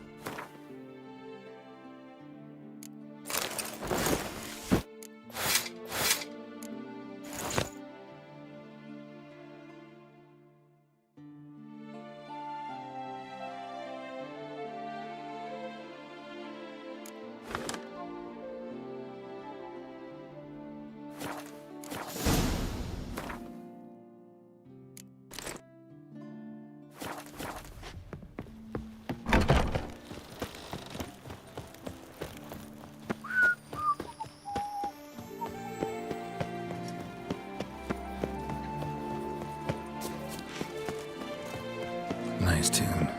Nice tune.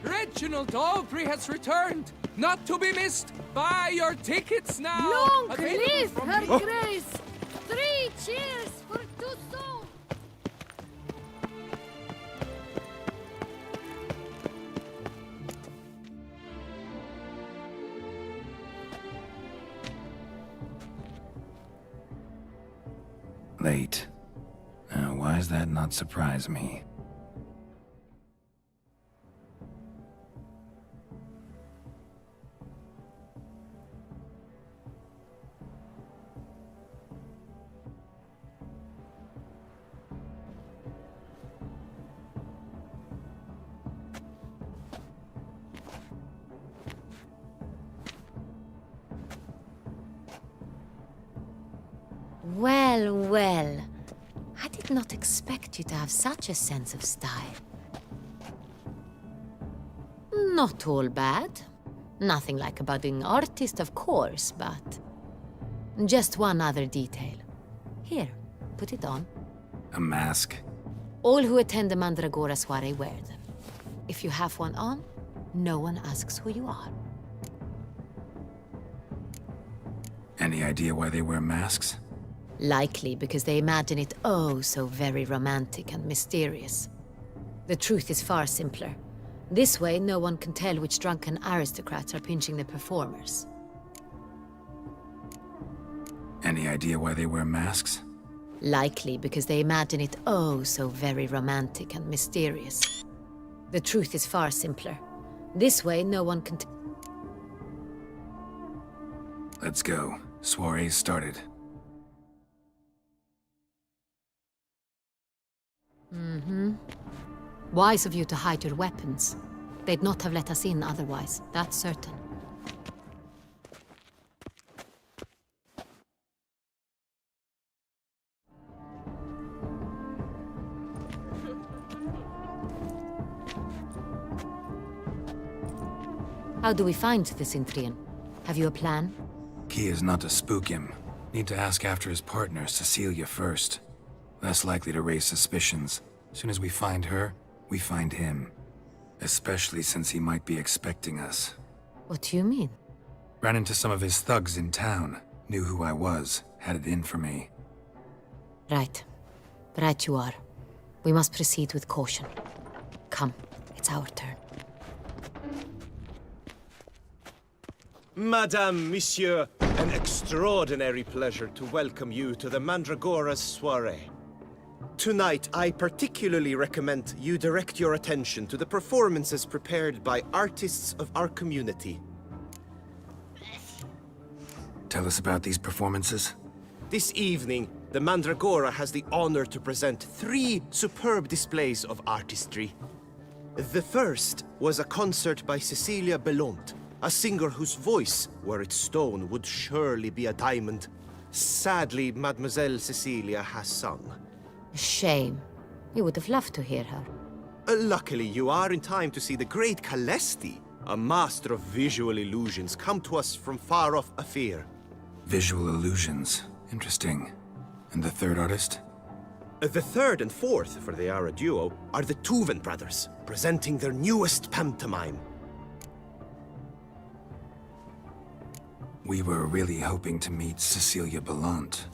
Reginald Aubrey has returned, not to be missed. Buy your tickets now. Long Available live from her the- grace! 3 cheers for Tussaud! Late. Why does that not surprise me? Well, well. I did not expect you to have such a sense of style. Not all bad. Nothing like a budding artist, of course, but... just one other detail. Here, put it on. A mask? All who attend the Mandragora soiree wear them. If you have one on, no one asks who you are. Any idea why they wear masks? Likely because they imagine it oh so very romantic and mysterious. The truth is far simpler. This way, no one can tell which drunken aristocrats are pinching the performers. Any idea why they wear masks? Likely because they imagine it oh so very romantic and mysterious. The truth is far simpler. This way, no one can Let's go. Soiree's started. Wise of you to hide your weapons. They'd not have let us in otherwise, that's certain. How do we find the Cintrian? Have you a plan? Key is not to spook him. Need to ask after his partner, Cecilia, first. Less likely to raise suspicions. As soon as we find her, we find him. Especially since he might be expecting us. What do you mean? Ran into some of his thugs in town. Knew who I was. Had it in for me. Right. Right you are. We must proceed with caution. Come, it's our turn. Madame, Monsieur, an extraordinary pleasure to welcome you to the Mandragora's soiree. Tonight, I particularly recommend you direct your attention to the performances prepared by artists of our community. Tell us about these performances. This evening, the Mandragora has the honor to present 3 superb displays of artistry. The first was a concert by Cecilia Belont, a singer whose voice, were it stone, would surely be a diamond. Sadly, Mademoiselle Cecilia has sung. Shame. You would have loved to hear her. Luckily, you are in time to see the great Calesti, a master of visual illusions, come to us from far off Afir. Visual illusions. Interesting. And the third artist? The third and fourth, for they are a duo, are the Tuven brothers, presenting their newest pantomime. We were really hoping to meet Cecilia Belont.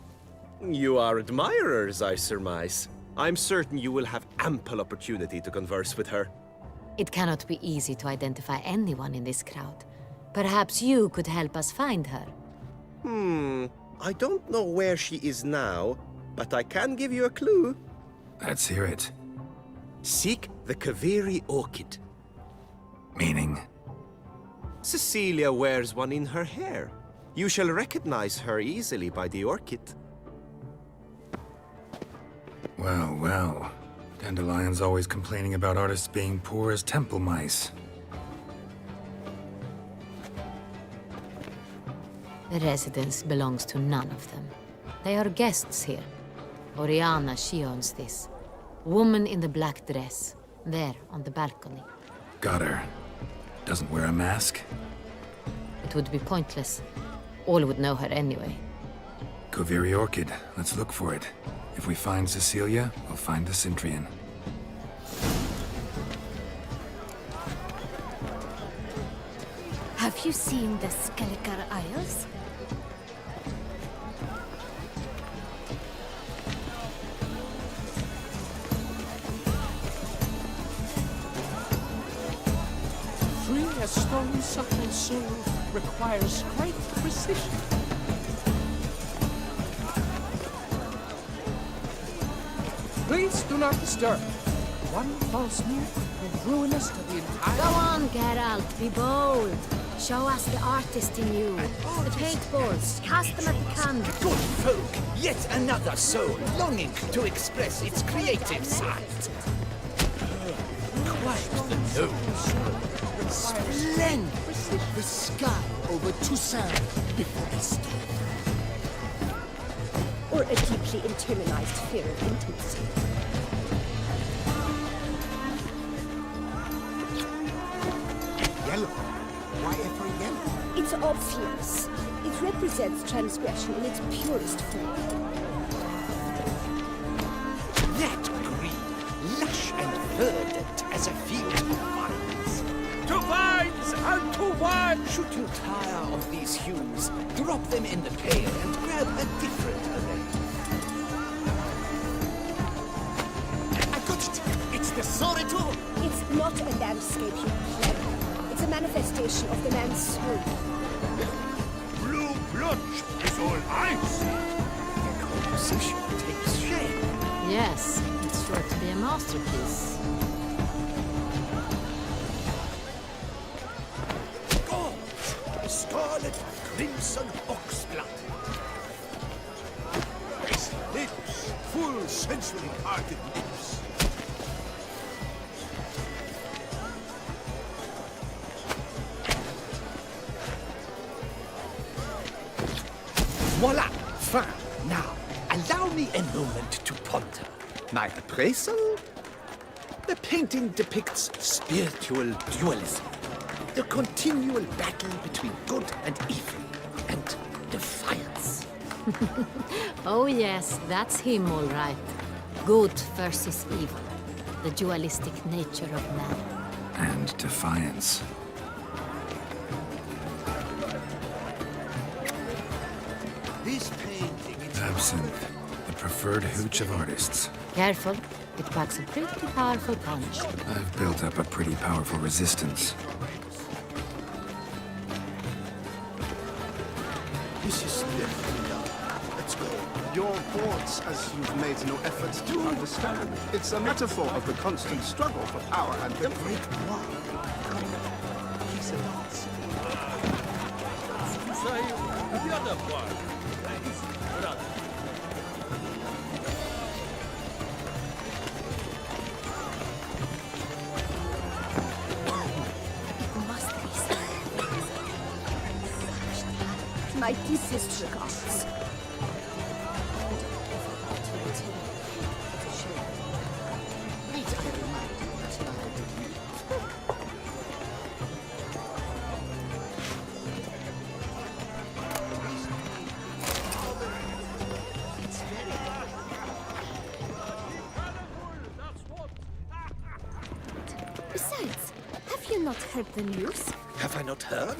You are admirers, I surmise. I'm certain you will have ample opportunity to converse with her. It cannot be easy to identify anyone in this crowd. Perhaps you could help us find her. I don't know where she is now, but I can give you a clue. Let's hear it. Seek the Kaviri orchid. Meaning? Cecilia wears one in her hair. You shall recognize her easily by the orchid. Well, well. Dandelion's always complaining about artists being poor as temple mice. The residence belongs to none of them. They are guests here. Oriana, she owns this. Woman in the black dress. There, on the balcony. Got her. Doesn't wear a mask? It would be pointless. All would know her anyway. Kaviri Orchid. Let's look for it. If we find Cecilia, we'll find the Cintrian. Have you seen the Skelliger Isles? Free a stone subtle soul requires great precision. Please do not disturb. One false move will ruin us to the entire... Go on, Geralt, be bold. Show us the artist in you. The paintballs, cast them at the canvas. Good folk, yet another soul longing to express its creative side. Quite the nose. Splendid. The sky over Toussaint before the storm. or a deeply internalized fear of intimacy? Yellow? Why ever yellow? It's obvious. It represents transgression in its purest form. That green, lush and verdant as a field of vines. To vines and to wine! Should you tire of these hues, drop them in the pail and grab a different array. I got it! It's the Soreto! It's not a landscape, you pleb. It's a manifestation of the man's soul. Blue blotch is all I see. The composition takes shape. Yes, it's sure to be a masterpiece. Gold! Scarlet crimson oxblood. His lips, full sensually parted lips. Voila! Fine. Now, allow me a moment to ponder. My appraisal? The painting depicts spiritual dualism. The continual battle between good and evil. And defiance. Oh yes, that's him all right. Good versus evil. The dualistic nature of man. And defiance. This painting is... Absinthe, the preferred hooch of artists. Careful, it packs a pretty powerful punch. I've built up a pretty powerful resistance. This is Let's go. Your thoughts, as you've made no effort to understand. It's a metaphor of the constant struggle for power and the great war. He's a dancer. You say the other one. Brother. Must be so. My deepest regards. Besides, have you not heard the news? Have I not heard?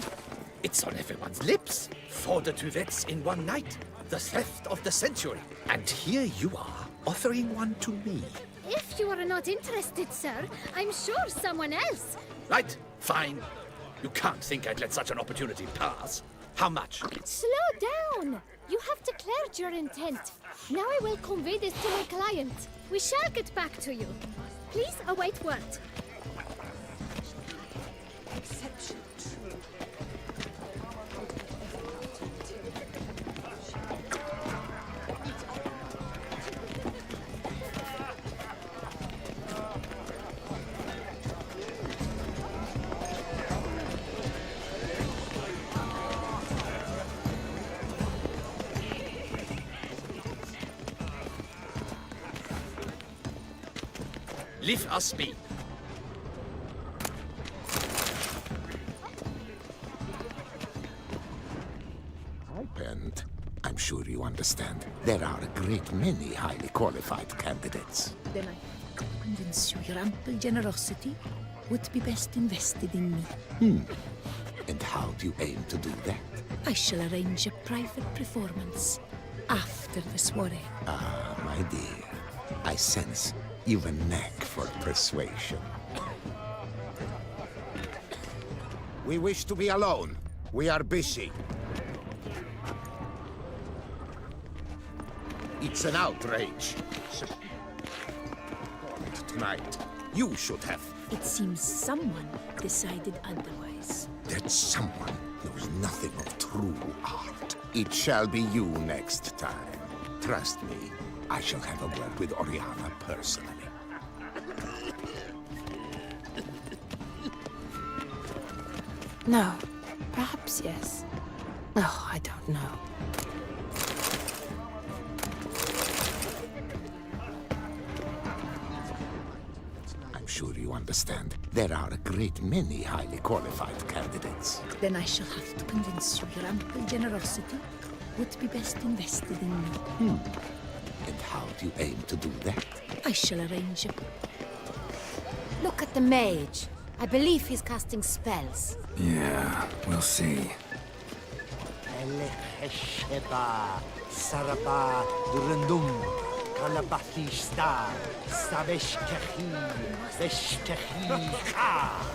It's on everyone's lips. 4 duets in one night. The theft of the century. And here you are, offering one to me. If you are not interested, sir, I'm sure someone else. Right, fine. You can't think I'd let such an opportunity pass. How much? Slow down! You have declared your intent. Now I will convey this to my client. We shall get back to you. Please await word. Leave us be. And I'm sure you understand. There are a great many highly qualified candidates. Then I convince you your ample generosity would be best invested in me. And how do you aim to do that? I shall arrange a private performance after the soiree. Ah, my dear. I sense you've a knack for persuasion. We wish to be alone. We are busy. It's an outrage. Tonight, you should have. It seems someone decided otherwise. That someone knows nothing of true art. It shall be you next time. Trust me, I shall have a word with Oriana personally. No. Perhaps yes. Oh, I don't know. sure you understand. There are a great many highly qualified candidates. Then I shall have to convince you your ample generosity would be best invested in me. And how do you aim to do that? I shall arrange it. Look at the mage. I believe he's casting spells. Yeah, we'll see. Sheba, Saraba, Durandum, Kalabathista, Sabeshkahi, Veshkahi, Ha!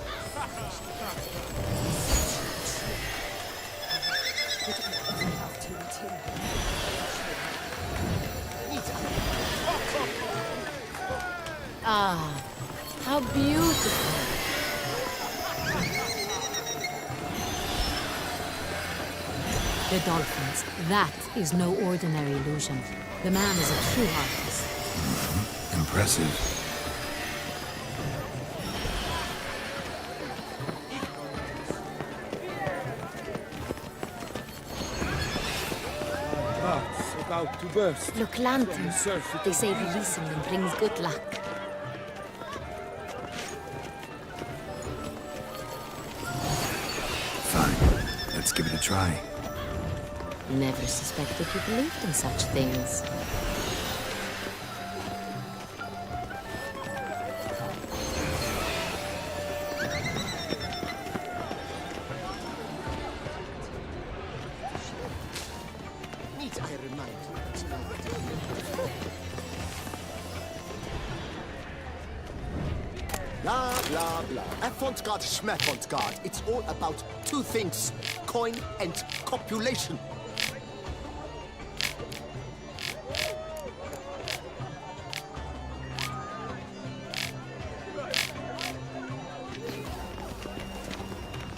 Ah, how beautiful. The dolphins. That is no ordinary illusion. The man is a true artist. Impressive. Heart's about to burst. Look, lanterns. They say releasing them brings good luck. Fine. Let's give it a try. Never suspected you believed in such things. Blah, blah, blah. Avant-garde, schmavant-garde. It's all about two things. Coin and copulation.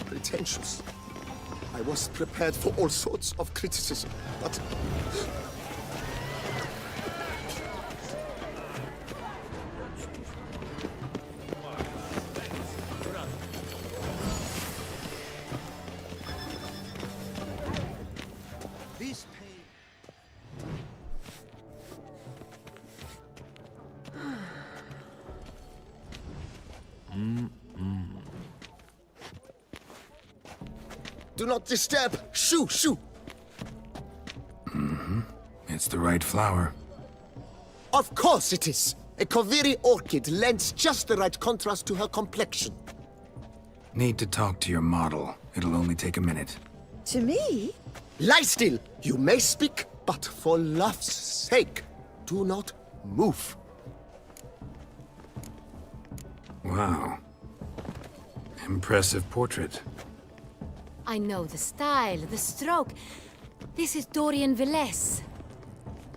Pretentious. I was prepared for all sorts of criticism, but... Do not disturb! Shoo, shoo! It's the right flower. Of course it is! A Koviri orchid lends just the right contrast to her complexion. Need to talk to your model. It'll only take a minute. To me? Lie still! You may speak, but for love's sake, do not move. Wow. Impressive portrait. I know the style, the stroke. This is Dorian Velez.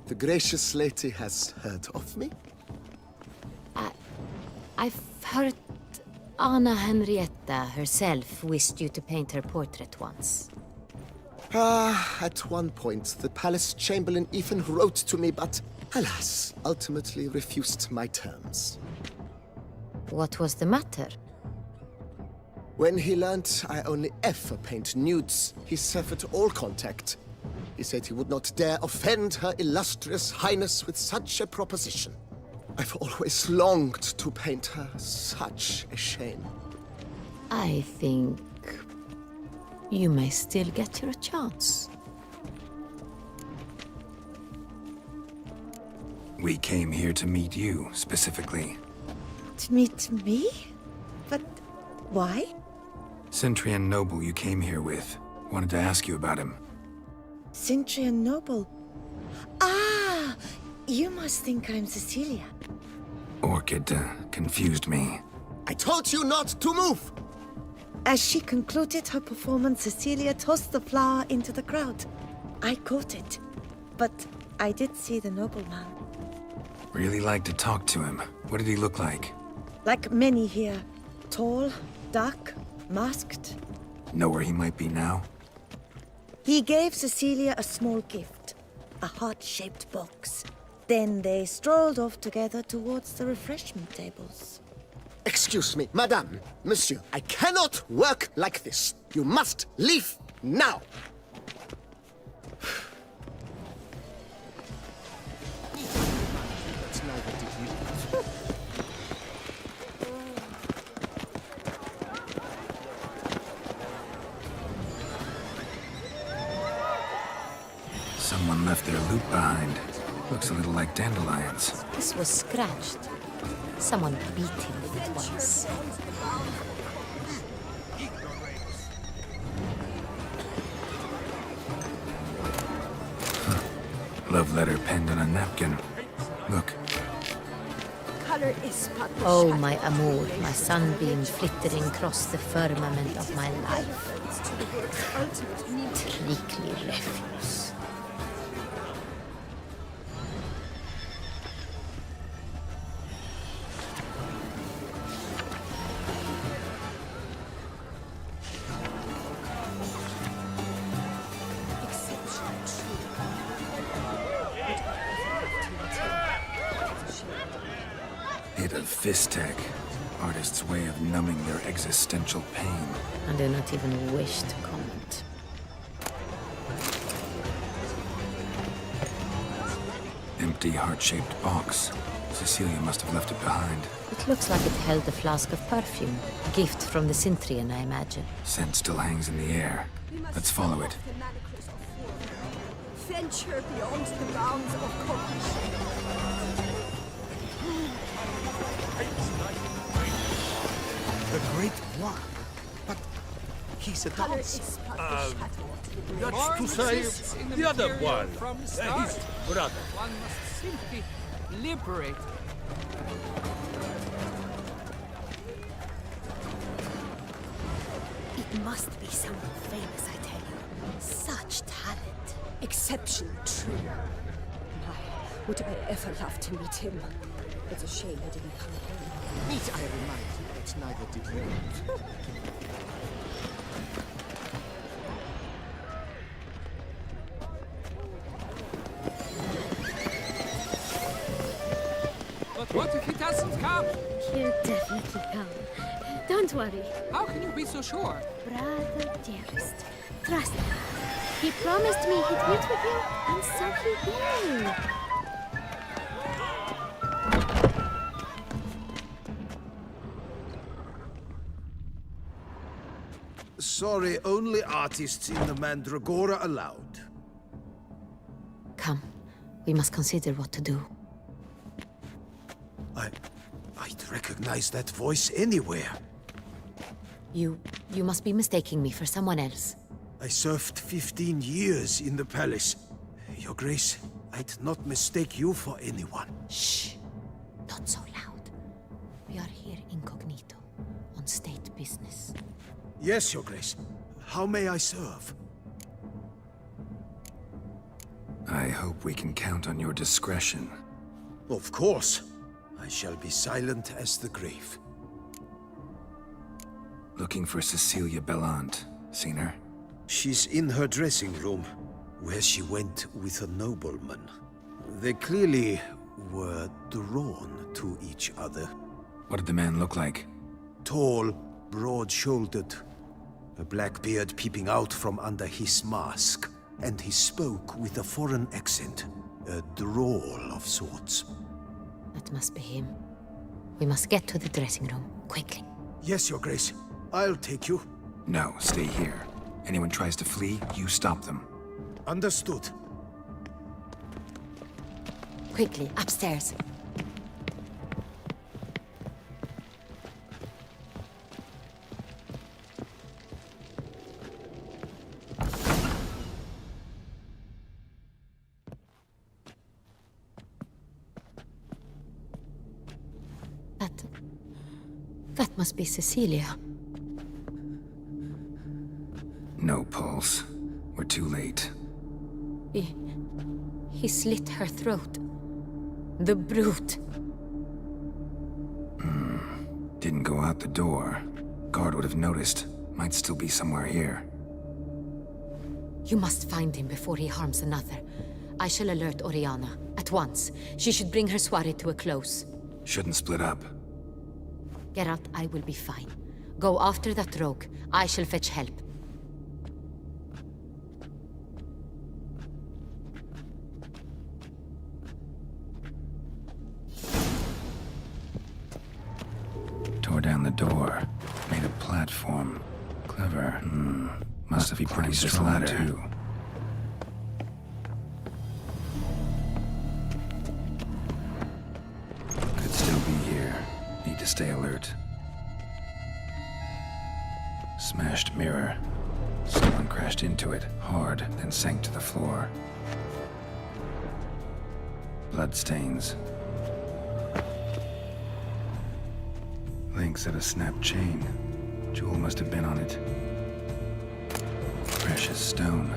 The gracious lady has heard of me? I've heard Anna Henrietta herself wished you to paint her portrait once. At one point, the palace chamberlain even wrote to me, but alas, ultimately refused my terms. What was the matter? When he learned I only ever paint nudes, he severed all contact. He said he would not dare offend her illustrious highness with such a proposition. I've always longed to paint her. Such a shame. I think you may still get your chance. We came here to meet you, specifically. To meet me? But why? Centrian noble you came here with. Wanted to ask you about him. Centrian noble. Ah! You must think I'm Cecilia. Orchid confused me. I told you not to move! As she concluded her performance, Cecilia tossed the flower into the crowd. I caught it. But I did see the nobleman. Really like to talk to him. What did he look like? Like many here. Tall, dark, masked. Know where he might be now? He gave Cecilia a small gift. A heart-shaped box. Then they strolled off together towards the refreshment tables. Excuse me, madame, monsieur, I cannot work like this. You must leave now. Someone left their loot behind. Looks a little like dandelions. This was scratched. Someone beat him with it once. Love letter penned on a napkin. Look. Color is but the Oh, shadow. my amour, my sunbeam flittering across the firmament of my life. To the world's ultimate meaning. Treacly refuse. Hit of Fistek. Artist's way of numbing their existential pain. I do not even wish to comment. Empty heart-shaped box. Cecilia must have left it behind. It looks like it held a flask of perfume. A gift from the Cintrian, I imagine. Scent still hangs in the air. Let's follow it. The manacles of war. Venture beyond the bounds of cognition. The Great One? But he's a Color dancer. is but the shadow. That's to say, the other one. His brother. One must simply liberate. It must be someone famous, I tell you. Such talent. Exceptional, true. My, would I ever love to meet him. It's a shame I didn't come home. Need I remind you that neither did you. But what if he doesn't come? He'll definitely come. Don't worry. How can you be so sure? Brother dearest, trust me. He promised me he'd meet with you, and so he will. Sorry, only artists in the Mandragora allowed. Come, we must consider what to do. I'd recognize that voice anywhere. You must be mistaking me for someone else. I served 15 years in the palace. Your Grace, I'd not mistake you for anyone. Shh! Not so loud. We are here incognito, on state business. Yes, Your Grace. How may I serve? I hope we can count on your discretion. Of course. I shall be silent as the grave. Looking for Cecilia Bellant. Seen her? She's in her dressing room, where she went with a nobleman. They clearly were drawn to each other. What did the man look like? Tall, broad-shouldered, a black beard peeping out from under his mask, and he spoke with a foreign accent, a drawl of sorts. That must be him. We must get to the dressing room, quickly. Yes, Your Grace. I'll take you. No, stay here. Anyone tries to flee, you stop them. Understood. Quickly, upstairs. That must be Cecilia. No pulse. We're too late. He slit her throat. The brute. Didn't go out the door. Guard would have noticed. Might still be somewhere here. You must find him before he harms another. I shall alert Oriana. At once. She should bring her soirée to a close. Shouldn't split up. Geralt, I will be fine. Go after that rogue. I shall fetch help. Tore down the door. Made a platform. Clever. Must be pretty strong, too. stay alert. Smashed mirror. Someone crashed into it, hard, then sank to the floor. Bloodstains. Links at a snapped chain. Jewel must have been on it. Precious stone.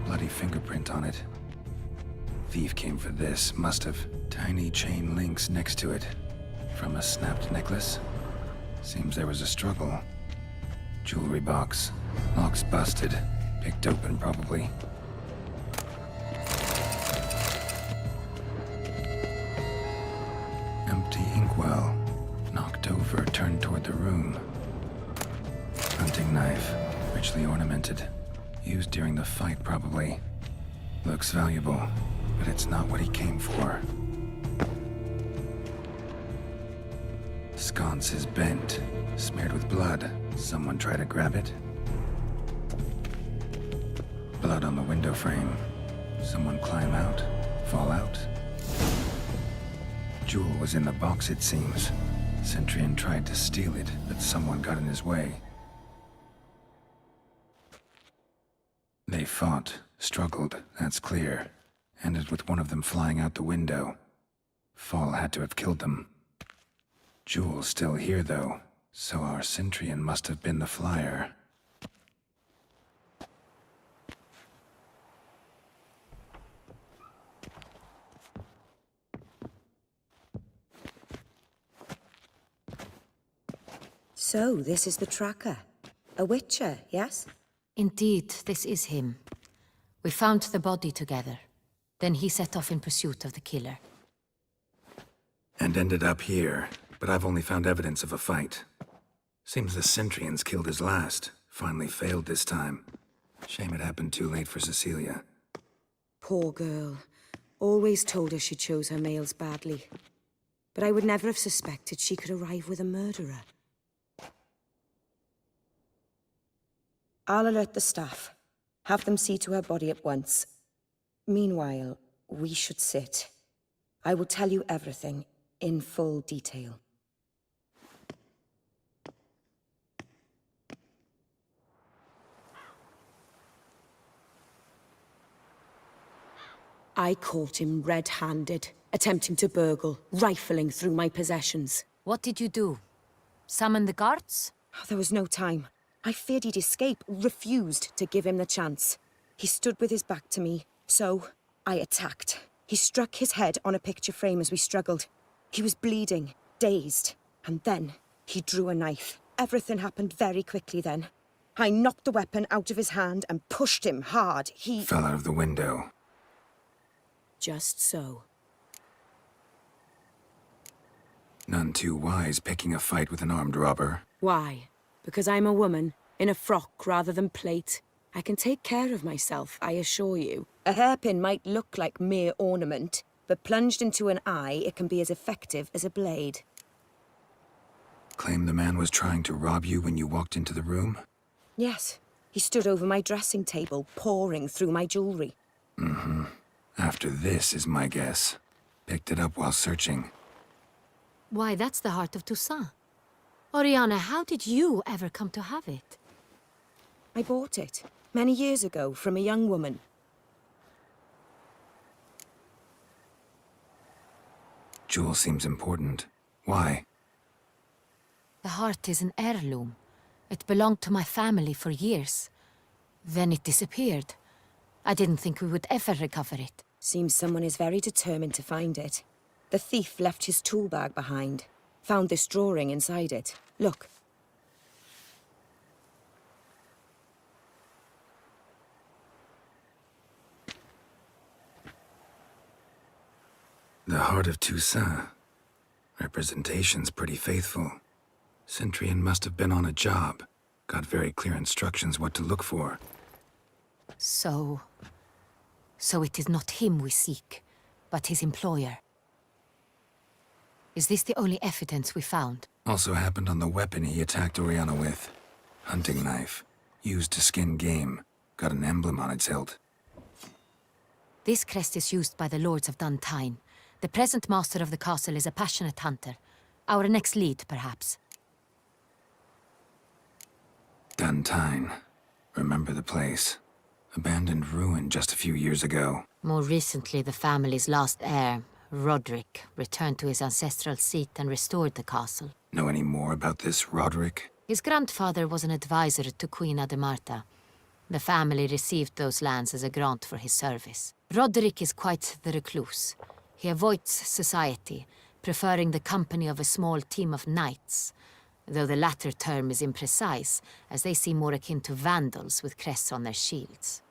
Bloody fingerprint on it. Thief came for this, must have. Tiny chain links next to it. From a snapped necklace? Seems there was a struggle. Jewelry box. Lock's busted. Picked open, probably. Empty inkwell. Knocked over, turned toward the room. Hunting knife. Richly ornamented. Used during the fight, probably. Looks valuable, but it's not what he came for. Sconce is bent, smeared with blood. Someone try to grab it? Blood on the window frame. Someone climb out? Fall out? Jewel was in the box, it seems. Centurion tried to steal it, but someone got in his way. They fought, struggled, that's clear. Ended with one of them flying out the window. Fall had to have killed them. Jewel's still here, though, so our Centurion must have been the flyer. So, this is the tracker. A witcher, yes? Indeed, this is him. We found the body together. Then he set off in pursuit of the killer. And ended up here, but I've only found evidence of a fight. Seems the Centurions killed his last. Finally failed this time. Shame it happened too late for Cecilia. Poor girl. Always told her she chose her males badly. But I would never have suspected she could arrive with a murderer. I'll alert the staff. Have them see to her body at once. Meanwhile, we should sit. I will tell you everything, in full detail. I caught him red-handed, attempting to burgle, rifling through my possessions. What did you do? Summon the guards? There was no time. I feared he'd escape, refused to give him the chance. He stood with his back to me, so I attacked. He struck his head on a picture frame as we struggled. He was bleeding, dazed, and then he drew a knife. Everything happened very quickly then. I knocked the weapon out of his hand and pushed him hard. He fell out of the window. Just so. None too wise picking a fight with an armed robber. Why? Because I'm a woman, in a frock rather than plate. I can take care of myself, I assure you. A hairpin might look like mere ornament, but plunged into an eye, it can be as effective as a blade. Claim the man was trying to rob you when you walked into the room? Yes. He stood over my dressing table, pouring through my jewelry. Mm-hmm. After this is my guess. Picked it up while searching. Why, that's the heart of Toussaint. Oriana, how did you ever come to have it? I bought it, many years ago, from a young woman. Jewel seems important. Why? The heart is an heirloom. It belonged to my family for years. Then it disappeared. I didn't think we would ever recover it. Seems someone is very determined to find it. The thief left his tool bag behind. Found this drawing inside it. Look. The heart of Toussaint. Representation's pretty faithful. Centurion must have been on a job. Got very clear instructions what to look for. So it is not him we seek, but his employer. Is this the only evidence we found? Also happened on the weapon he attacked Oriana with. Hunting knife. Used to skin game. Got an emblem on its hilt. This crest is used by the lords of Duntine. The present master of the castle is a passionate hunter. Our next lead, perhaps. Duntine. Remember the place. Abandoned ruin just a few years ago. More recently, the family's last heir, Roderick, returned to his ancestral seat and restored the castle. Know any more about this Roderick? His grandfather was an advisor to Queen Ademarta. The family received those lands as a grant for his service. Roderick is quite the recluse. He avoids society, preferring the company of a small team of knights, though the latter term is imprecise, as they seem more akin to vandals with crests on their shields.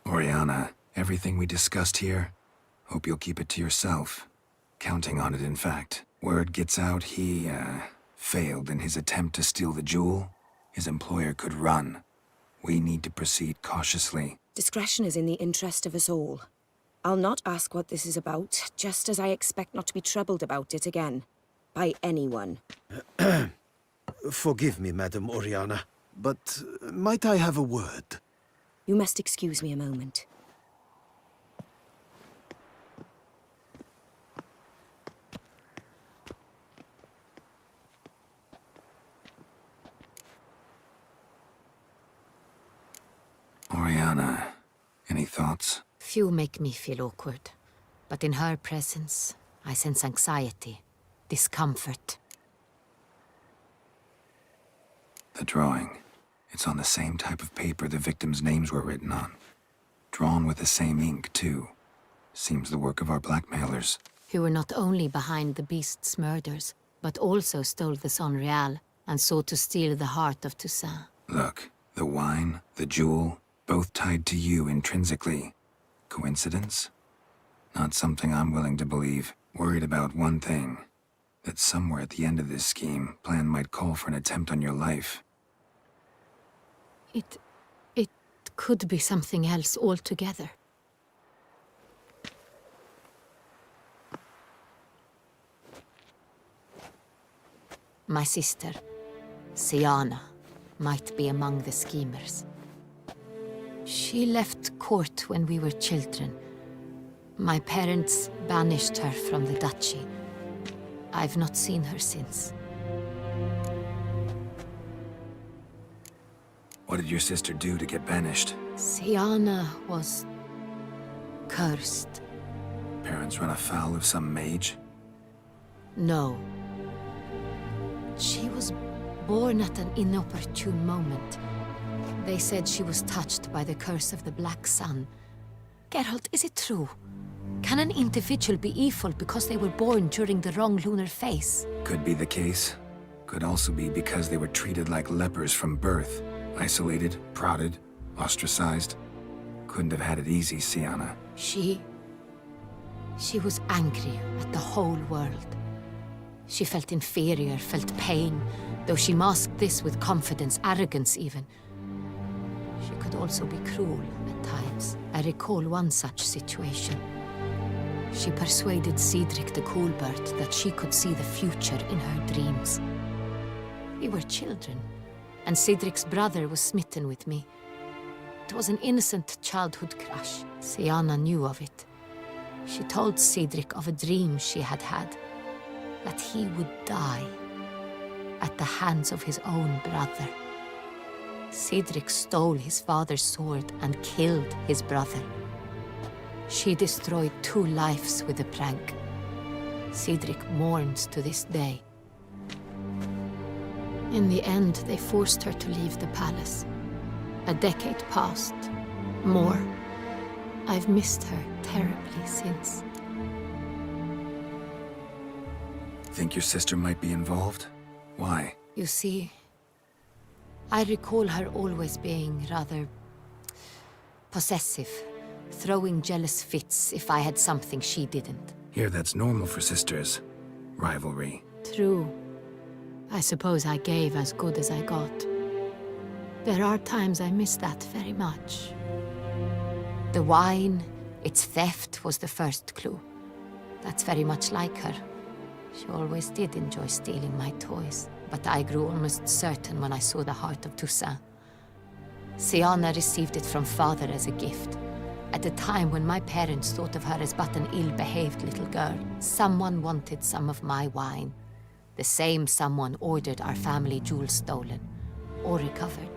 Oriana, everything we discussed here, hope you'll keep it to yourself. Counting on it, in fact. Word gets out he, failed in his attempt to steal the jewel. His employer could run. We need to proceed cautiously. Discretion is in the interest of us all. I'll not ask what this is about, just as I expect not to be troubled about it again. By anyone. Forgive me, Madam Oriana, but might I have a word? You must excuse me a moment. Oriana, any thoughts? Few make me feel awkward, but in her presence, I sense anxiety, discomfort. The drawing. It's on the same type of paper the victims' names were written on. Drawn with the same ink, too. Seems the work of our blackmailers. Who were not only behind the beast's murders, but also stole the Son Real and sought to steal the heart of Toussaint. Look, the wine, the jewel, both tied to you intrinsically. Coincidence? Not something I'm willing to believe. Worried about one thing. That somewhere at the end of this scheme, plan might call for an attempt on your life. It could be something else altogether. My sister, Siana, might be among the schemers. She left court when we were children. My parents banished her from the duchy. I've not seen her since. What did your sister do to get banished? Siana was cursed. Parents run afoul of some mage? No. She was born at an inopportune moment. They said she was touched by the curse of the Black Sun. Geralt, is it true? Can an individual be evil because they were born during the wrong lunar phase? Could be the case. Could also be because they were treated like lepers from birth. Isolated, prodded, ostracized. Couldn't have had it easy, Siana. She was angry at the whole world. She felt inferior, felt pain, though she masked this with confidence, arrogance even. She could also be cruel at times. I recall one such situation. She persuaded Cedric the Coolbird that she could see the future in her dreams. We were children, and Cedric's brother was smitten with me. It was an innocent childhood crush. Siana knew of it. She told Cedric of a dream she had had, that he would die at the hands of his own brother. Cedric stole his father's sword and killed his brother. She destroyed 2 lives with a prank. Cedric mourns to this day. In the end, they forced her to leave the palace. A decade passed. More. I've missed her terribly since. Think your sister might be involved? Why? You see, I recall her always being rather possessive, throwing jealous fits if I had something she didn't. Here, that's normal for sisters. Rivalry. True. I suppose I gave as good as I got. There are times I miss that very much. The wine, its theft, was the first clue. That's very much like her. She always did enjoy stealing my toys, but I grew almost certain when I saw the heart of Toussaint. Siana received it from father as a gift, At a time when my parents thought of her as but an ill-behaved little girl, someone wanted some of my wine. The same someone ordered our family jewels stolen, or recovered.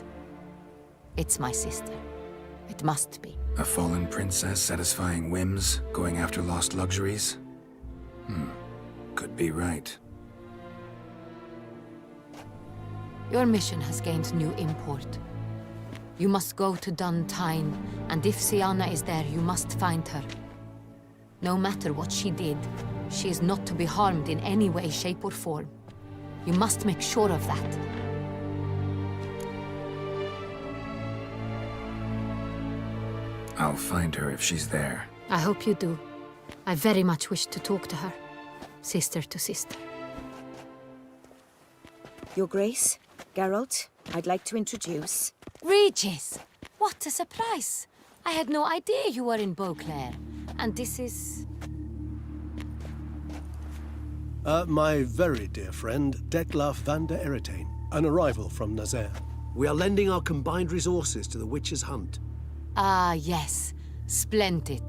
It's my sister. It must be. A fallen princess satisfying whims, going after lost luxuries? Could be right. Your mission has gained new import. You must go to Duntine, and if Sienna is there, you must find her. No matter what she did, she is not to be harmed in any way, shape, or form. You must make sure of that. I'll find her if she's there. I hope you do. I very much wish to talk to her. Sister to sister. Your Grace, Geralt, I'd like to introduce... Regis! What a surprise! I had no idea you were in Beauclair. And this is... My very dear friend, Detlaf van der Eretain, an arrival from Nazaire. We are lending our combined resources to the Witcher's hunt. Ah, yes. Splendid.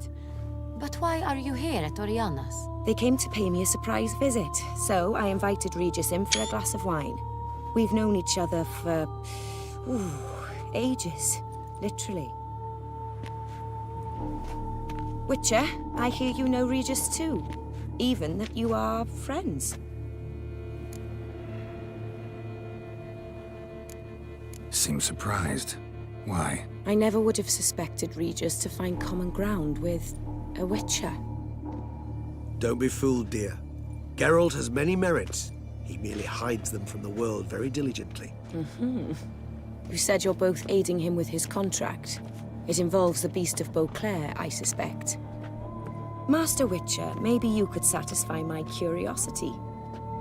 But why are you here at Oriana's? They came to pay me a surprise visit, so I invited Regis in for a glass of wine. We've known each other for... ages. Literally. Witcher, I hear you know Regis too. Even that you are friends. Seems surprised. Why? I never would have suspected Regis to find common ground with a Witcher. Don't be fooled, dear. Geralt has many merits. He merely hides them from the world very diligently. You said you're both aiding him with his contract. It involves the Beast of Beauclair, I suspect. Master Witcher, maybe you could satisfy my curiosity.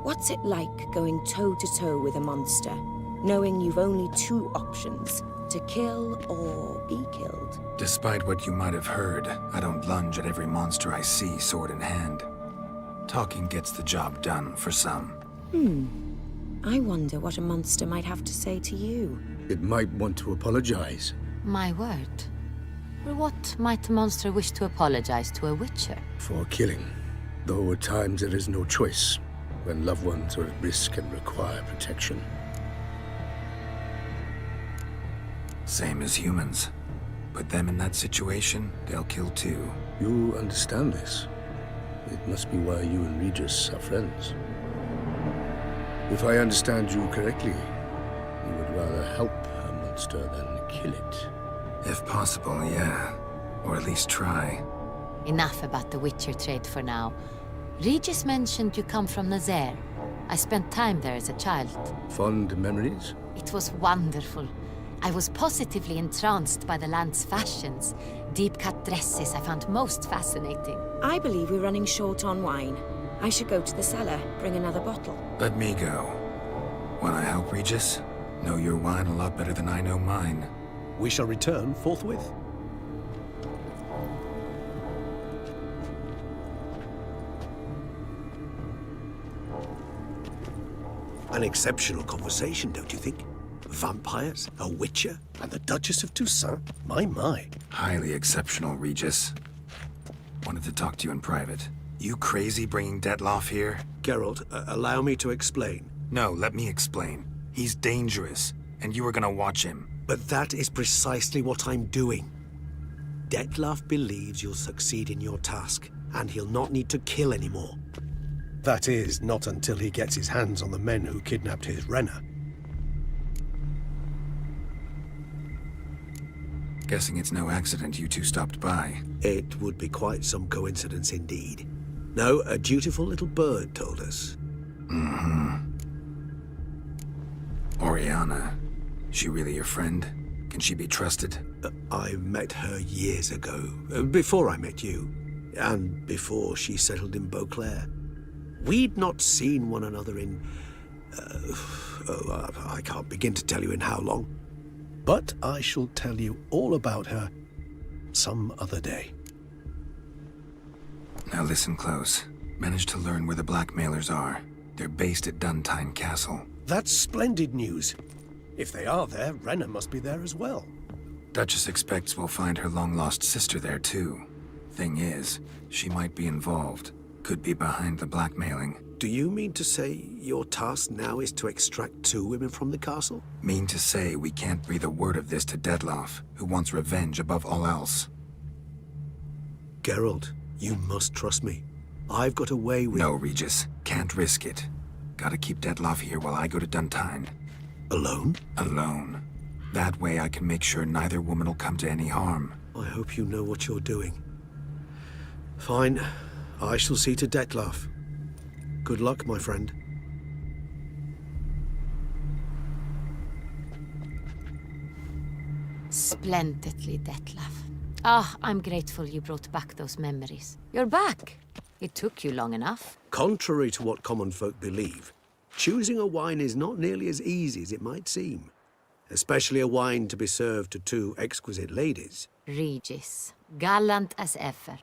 What's it like going toe-to-toe with a monster, knowing you've only two options, to kill or be killed? Despite what you might have heard, I don't lunge at every monster I see sword in hand. Talking gets the job done for some. I wonder what a monster might have to say to you. It might want to apologize. My word. For what might a monster wish to apologize to a Witcher? For killing. Though at times there is no choice, when loved ones are at risk and require protection. Same as humans. Put them in that situation, they'll kill too. You understand this. It must be why you and Regis are friends. If I understand you correctly, you would rather help a monster than kill it. If possible, yeah. Or at least try. Enough about the Witcher trade for now. Regis mentioned you come from Nazaire. I spent time there as a child. Fond memories? It was wonderful. I was positively entranced by the land's fashions. Deep-cut dresses I found most fascinating. I believe we're running short on wine. I should go to the cellar, bring another bottle. Let me go. Wanna help, Regis? Know your wine a lot better than I know mine. We shall return forthwith. An exceptional conversation, don't you think? Vampires, a Witcher, and the Duchess of Toussaint? My. Highly exceptional, Regis. Wanted to talk to you in private. You crazy bringing Detlaf here? Geralt, allow me to explain. No, let me explain. He's dangerous, and you were gonna watch him. But that is precisely what I'm doing. Detlaf believes you'll succeed in your task, and he'll not need to kill anymore. That is, not until he gets his hands on the men who kidnapped his Renna. Guessing it's no accident you two stopped by. It would be quite some coincidence indeed. No, a dutiful little bird told us. Oriana. She really your friend? Can she be trusted? I met her years ago, before I met you, and before she settled in Beauclair. We'd not seen one another in... I can't begin to tell you in how long. But I shall tell you all about her some other day. Now listen close. Managed to learn where the blackmailers are. They're based at Duntine Castle. That's splendid news. If they are there, Renna must be there as well. Duchess expects we'll find her long-lost sister there, too. Thing is, she might be involved. Could be behind the blackmailing. Do you mean to say your task now is to extract 2 women from the castle? Mean to say we can't breathe a word of this to Dettlaff, who wants revenge above all else. Geralt, you must trust me. I've got a way with... No, Regis. Can't risk it. Gotta keep Dettlaff here while I go to Duntine. Alone? Alone. That way I can make sure neither woman will come to any harm. I hope you know what you're doing. Fine. I shall see to Dettlaff. Good luck, my friend. Splendidly, Dettlaff. Ah, I'm grateful you brought back those memories. You're back. It took you long enough. Contrary to what common folk believe, choosing a wine is not nearly as easy as it might seem. Especially a wine to be served to 2 exquisite ladies. Regis, gallant as ever.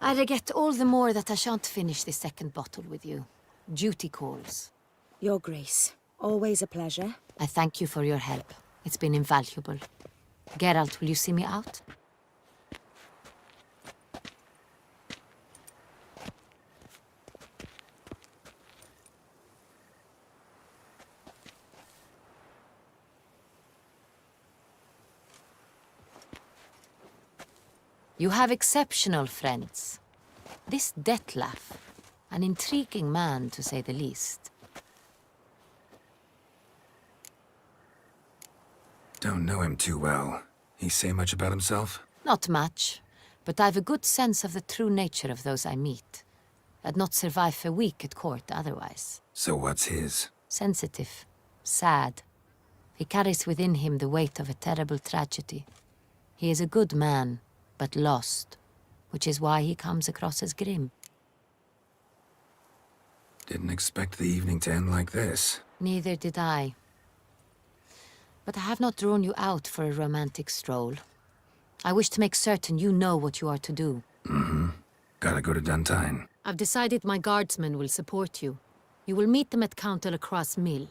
I regret all the more that I shan't finish this 2nd bottle with you. Duty calls. Your Grace, always a pleasure. I thank you for your help. It's been invaluable. Geralt, will you see me out? You have exceptional friends. This Dettlaff, an intriguing man to say the least. Don't know him too well. He say much about himself? Not much, but I've a good sense of the true nature of those I meet. I'd not survive a week at court otherwise. So what's his? Sensitive, sad. He carries within him the weight of a terrible tragedy. He is a good man, but lost, which is why he comes across as grim. Didn't expect the evening to end like this. Neither did I. But I have not drawn you out for a romantic stroll. I wish to make certain you know what you are to do. Mm-hmm. Gotta go to Duntine. I've decided my guardsmen will support you. You will meet them at Count de la Croix's mill.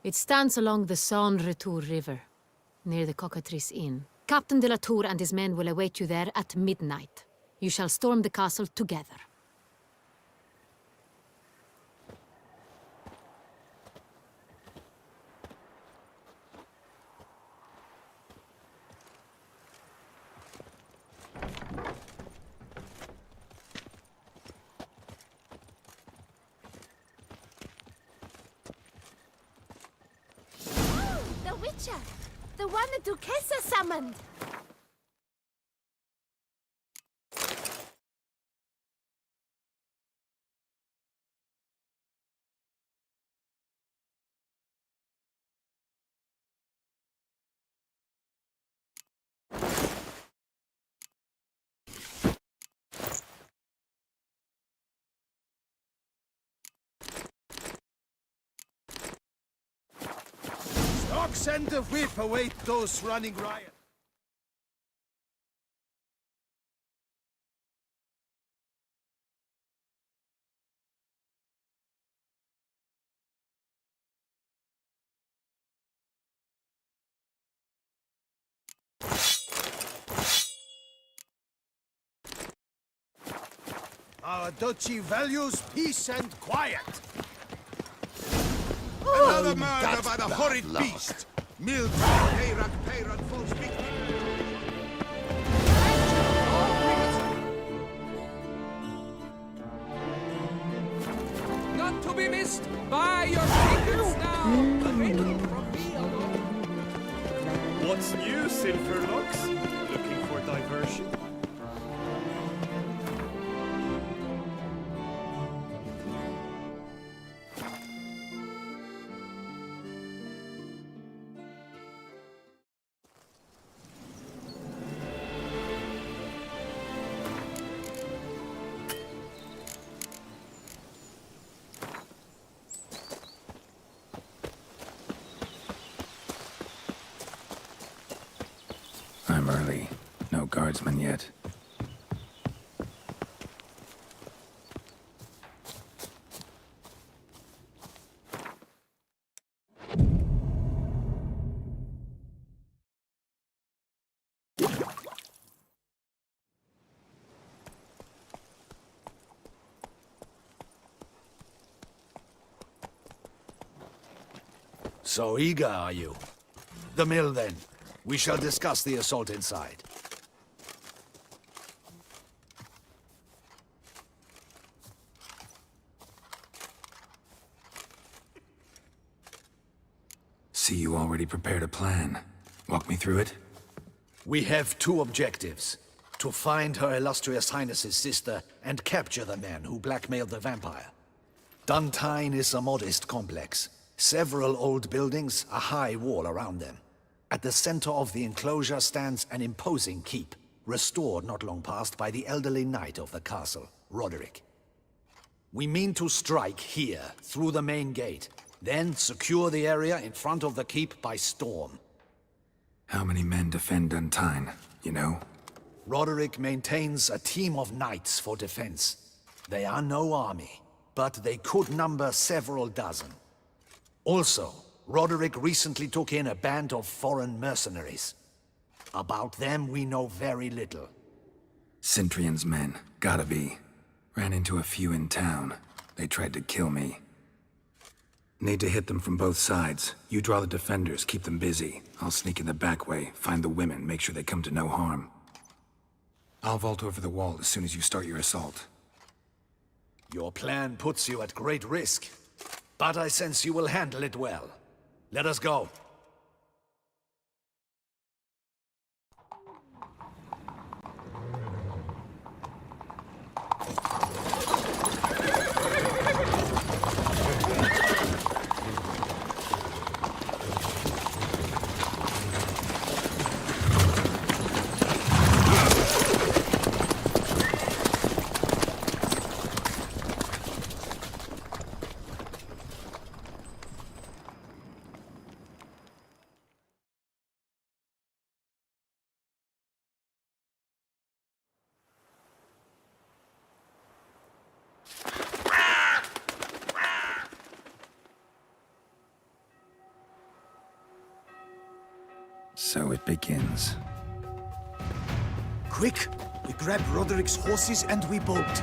It stands along the Saône-Retour River, near the Cockatrice Inn. Captain de la Tour and his men will await you there at midnight. You shall storm the castle together. Oh, the Witcher! The one the Duchessa summoned! Stocks and the whip await those running riot. Our duchy values peace and quiet. Another murder by the horrid beast! Mildred, Peyrat, false victim! Not to be missed! Buy your tickets now! Available from me alone. What's new, Silverlocks? Looking for diversion? I'm early. No guardsmen yet. So eager, are you? The mill, then. We shall discuss the assault inside. See, you already prepared a plan. Walk me through it. We have two objectives. To find Her Illustrious Highness's sister and capture the man who blackmailed the vampire. Duntine is a modest complex. Several old buildings, a high wall around them. At the center of the enclosure stands an imposing keep, restored not long past by the elderly knight of the castle, Roderick. We mean to strike here, through the main gate, then secure the area in front of the keep by storm. How many men defend Duntine, you know? Roderick maintains a team of knights for defense. They are no army, but they could number several dozen. Also, Roderick recently took in a band of foreign mercenaries. About them we know very little. Cintrian's men, gotta be. Ran into a few in town. They tried to kill me. Need to hit them from both sides. You draw the defenders, keep them busy. I'll sneak in the back way, find the women, make sure they come to no harm. I'll vault over the wall as soon as you start your assault. Your plan puts you at great risk, but I sense you will handle it well. Let us go. So it begins. Quick! We grab Roderick's horses and we bolt.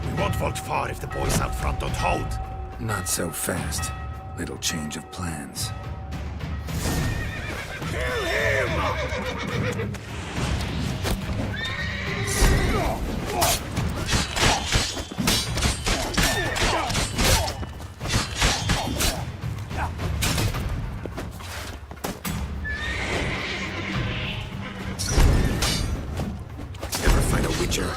We won't vault far if the boys out front don't hold. Not so fast. Little change of plans. Kill him! Ever fight a witcher?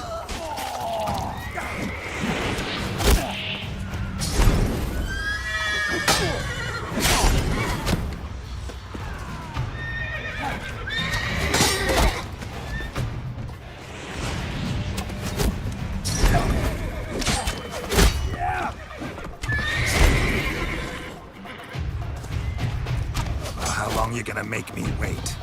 How long you gonna make me wait?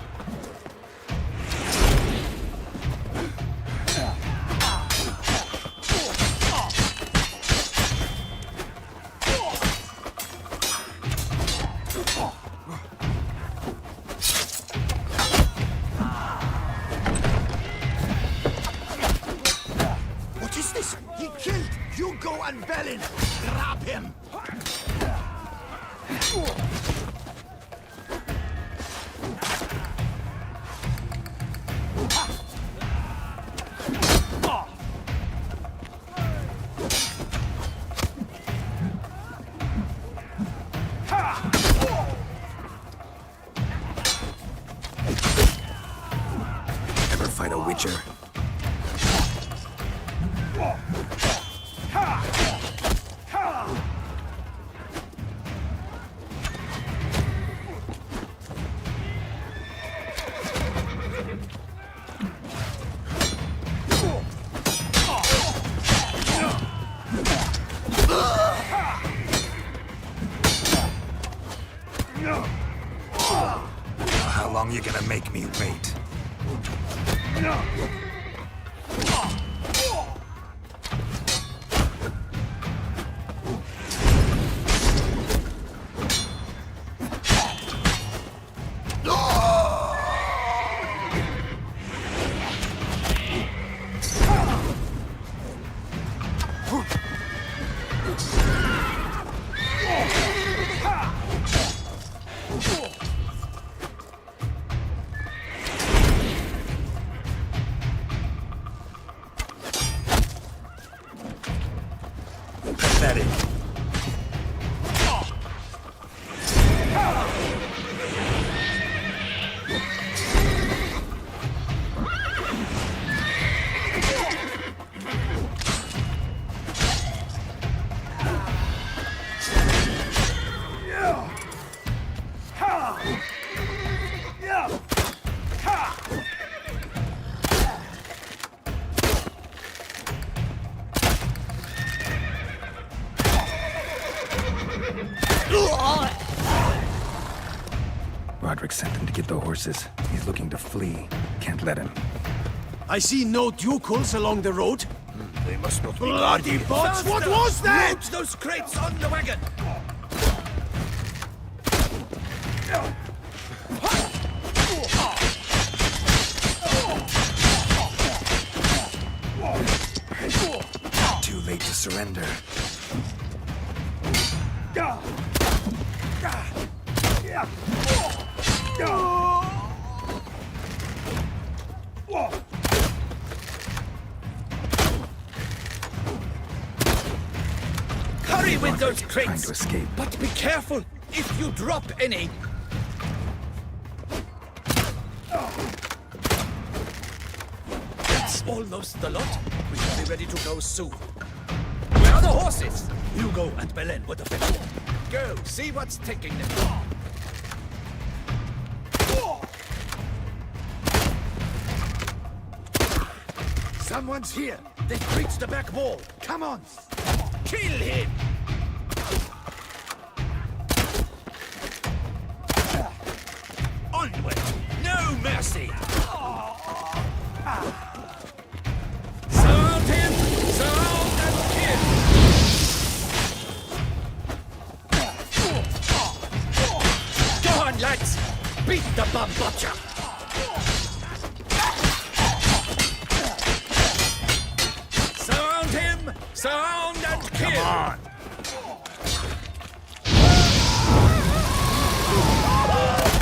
What is this? He killed Hugo and Belin. Grab him. Ever fight a witcher? How long you gonna make me wait? Godric sent him to get the horses. He's looking to flee. Can't let him. I see no ducals along the road. They must not be Bloody bots! Faster! What was that? Load those crates on the wagon! Too late to surrender. Hurry with those Trying crates! to escape. But be careful if you drop any. That's almost the lot. We should be ready to go soon. Where are the horses? Hugo and Belen would have been. Go, see what's taking them. Someone's here. They've reached the back wall. Come on. Kill him! Onward! No mercy! Surround him! Surround and kill! Go on, lads! Beat the bum butcher! Surround him! Surround and kill! Come on!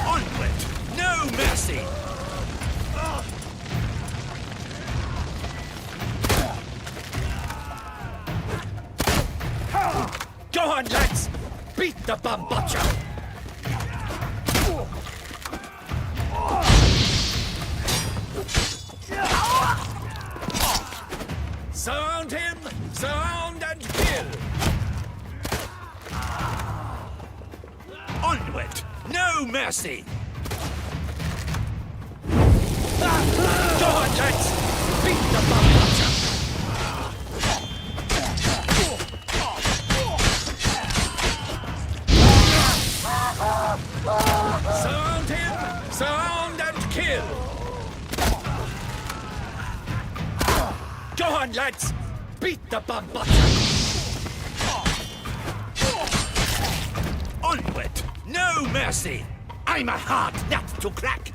Onward! No mercy! Go on, lads! Beat the bum butcher! Surround him! Surround and kill! Onward! No mercy! Go on, lads! Beat the bum butcher! Surround him! Surround and kill! Go on, lads! Beat the bum butcher! Onward! No mercy! I'm a hard nut to crack!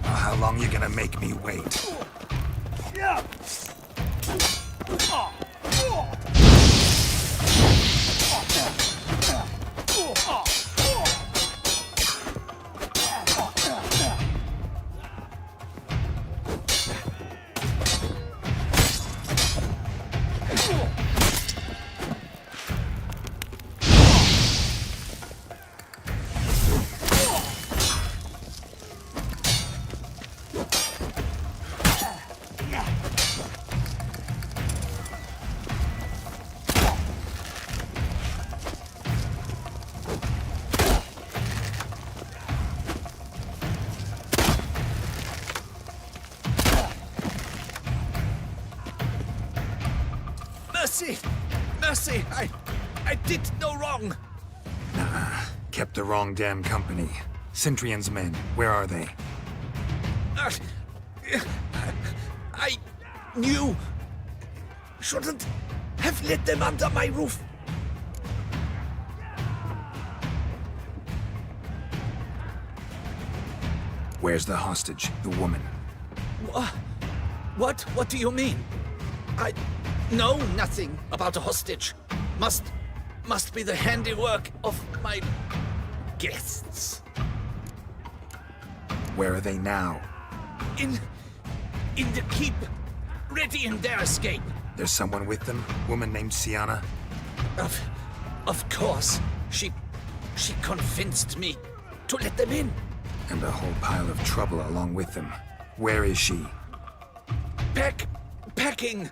How long you gonna make me wait? Mercy! Mercy! I did no wrong! Nah, kept the wrong damn company. Centrion's men, where are they? I knew... shouldn't have let them under my roof. Where's the hostage, the woman? What do you mean? I know nothing about a hostage. Must be the handiwork of my guests. Where are they now? In the keep, ready in their escape. There's someone with them? Woman named Sienna? Of course. She convinced me to let them in. And a whole pile of trouble along with them. Where is she? Packing.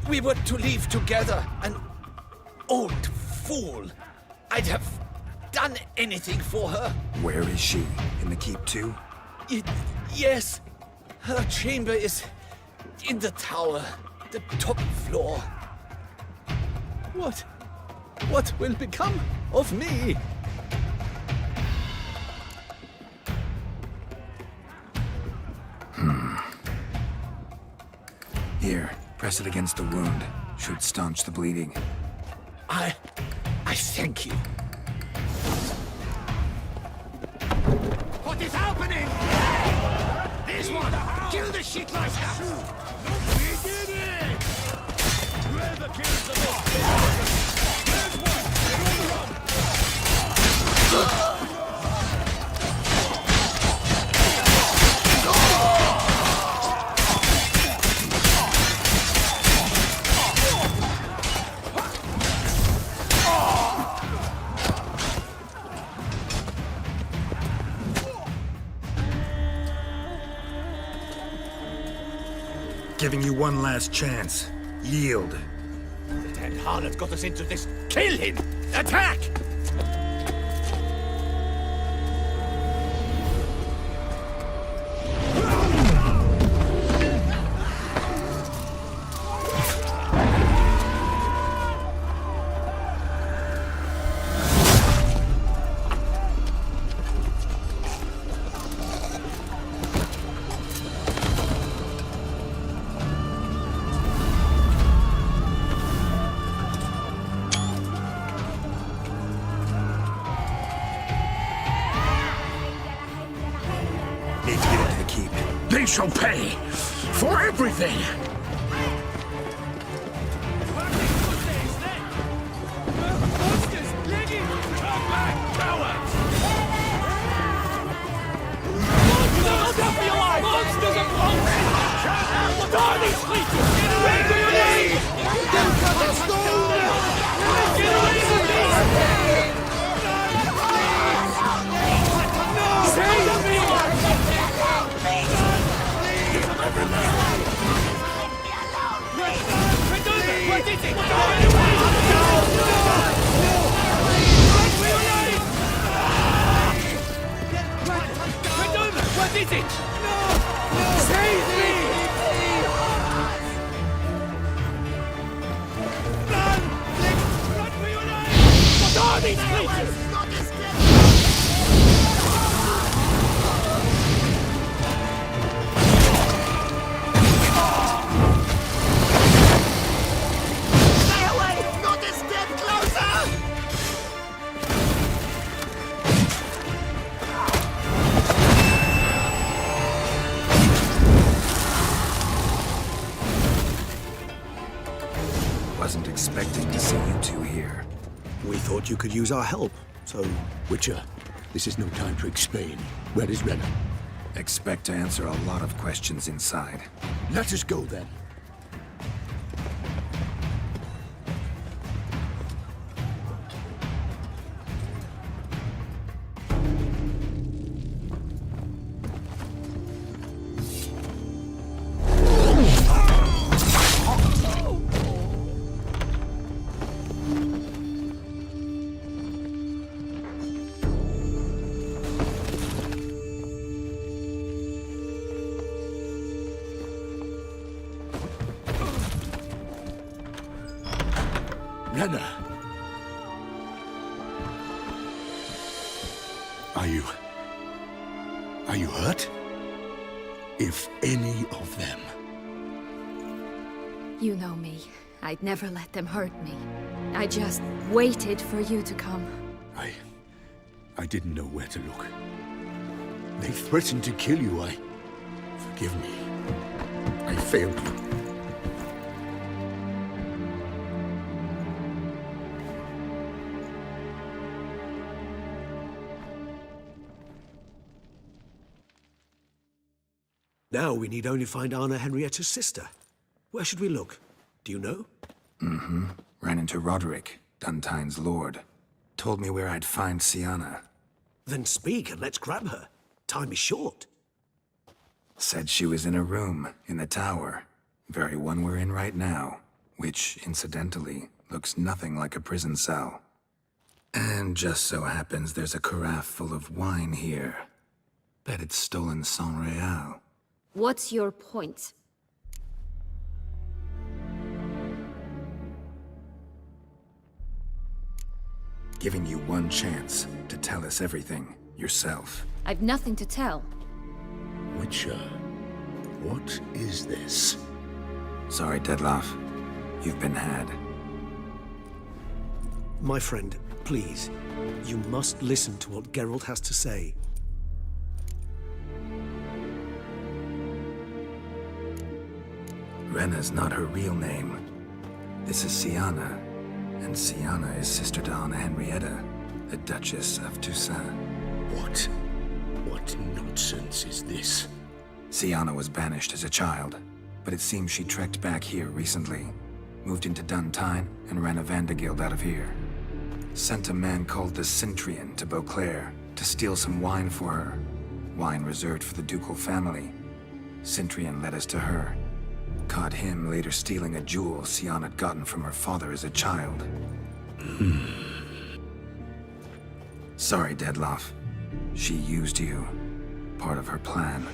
We were to leave together. An old fool. I'd have done anything for her. Where is she? In the keep too? Yes. Her chamber is in the tower, the top floor. What will become of me? Here, press it against the wound. Should staunch the bleeding. I thank you. What is happening? This one! Kill the shit like that! We did it! Whoever kills the boss! There's one! Get on the run! Giving you one last chance. Yield. The damned harlot got us into this. Kill him! Attack! They shall pay for everything! What is it? Save me! Run! Run for your life! What are these creatures? Stay away! Not a step closer! Wasn't expecting to see you two here. We thought you could use our help, so... Witcher, this is no time to explain. Where is Renna? Expect to answer a lot of questions inside. Let us go then. Renna! Are you hurt? If any of them. You know me. I'd never let them hurt me. I just waited for you to come. I didn't know where to look. They threatened to kill you. Forgive me. I failed you. Now we need only find Anna Henrietta's sister. Where should we look? Do you know? Mm-hmm. Ran into Roderick, Duntine's lord. Told me where I'd find Sienna. Then speak and let's grab her. Time is short. Said she was in a room in the tower. Very one we're in right now. Which, incidentally, looks nothing like a prison cell. And just so happens there's a carafe full of wine here. Bet it's stolen San Real. What's your point? Giving you one chance to tell us everything yourself. I've nothing to tell. Witcher, what is this? Sorry, Dettlaff. You've been had. My friend, please. You must listen to what Geralt has to say. Rena's not her real name. This is Siana, and Siana is sister to Anna Henrietta, the Duchess of Toussaint. What nonsense is this? Siana was banished as a child, but it seems she trekked back here recently, moved into Duntine, and ran a Vanderguild out of here. Sent a man called the Cintrian to Beauclair to steal some wine for her. Wine reserved for the ducal family. Cintrian led us to her. Caught him later stealing a jewel Siana had gotten from her father as a child. Sorry, Dettlaff. She used you. Part of her plan.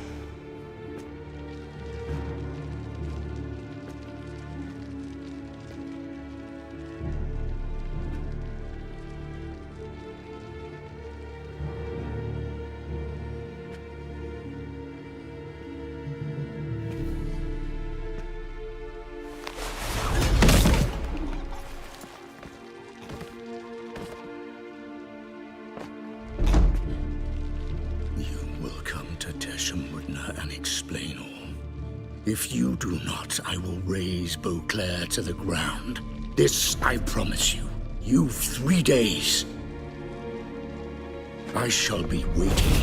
And explain all. If you do not, I will raze Beauclair to the ground. This I promise you. You've 3 days. I shall be waiting.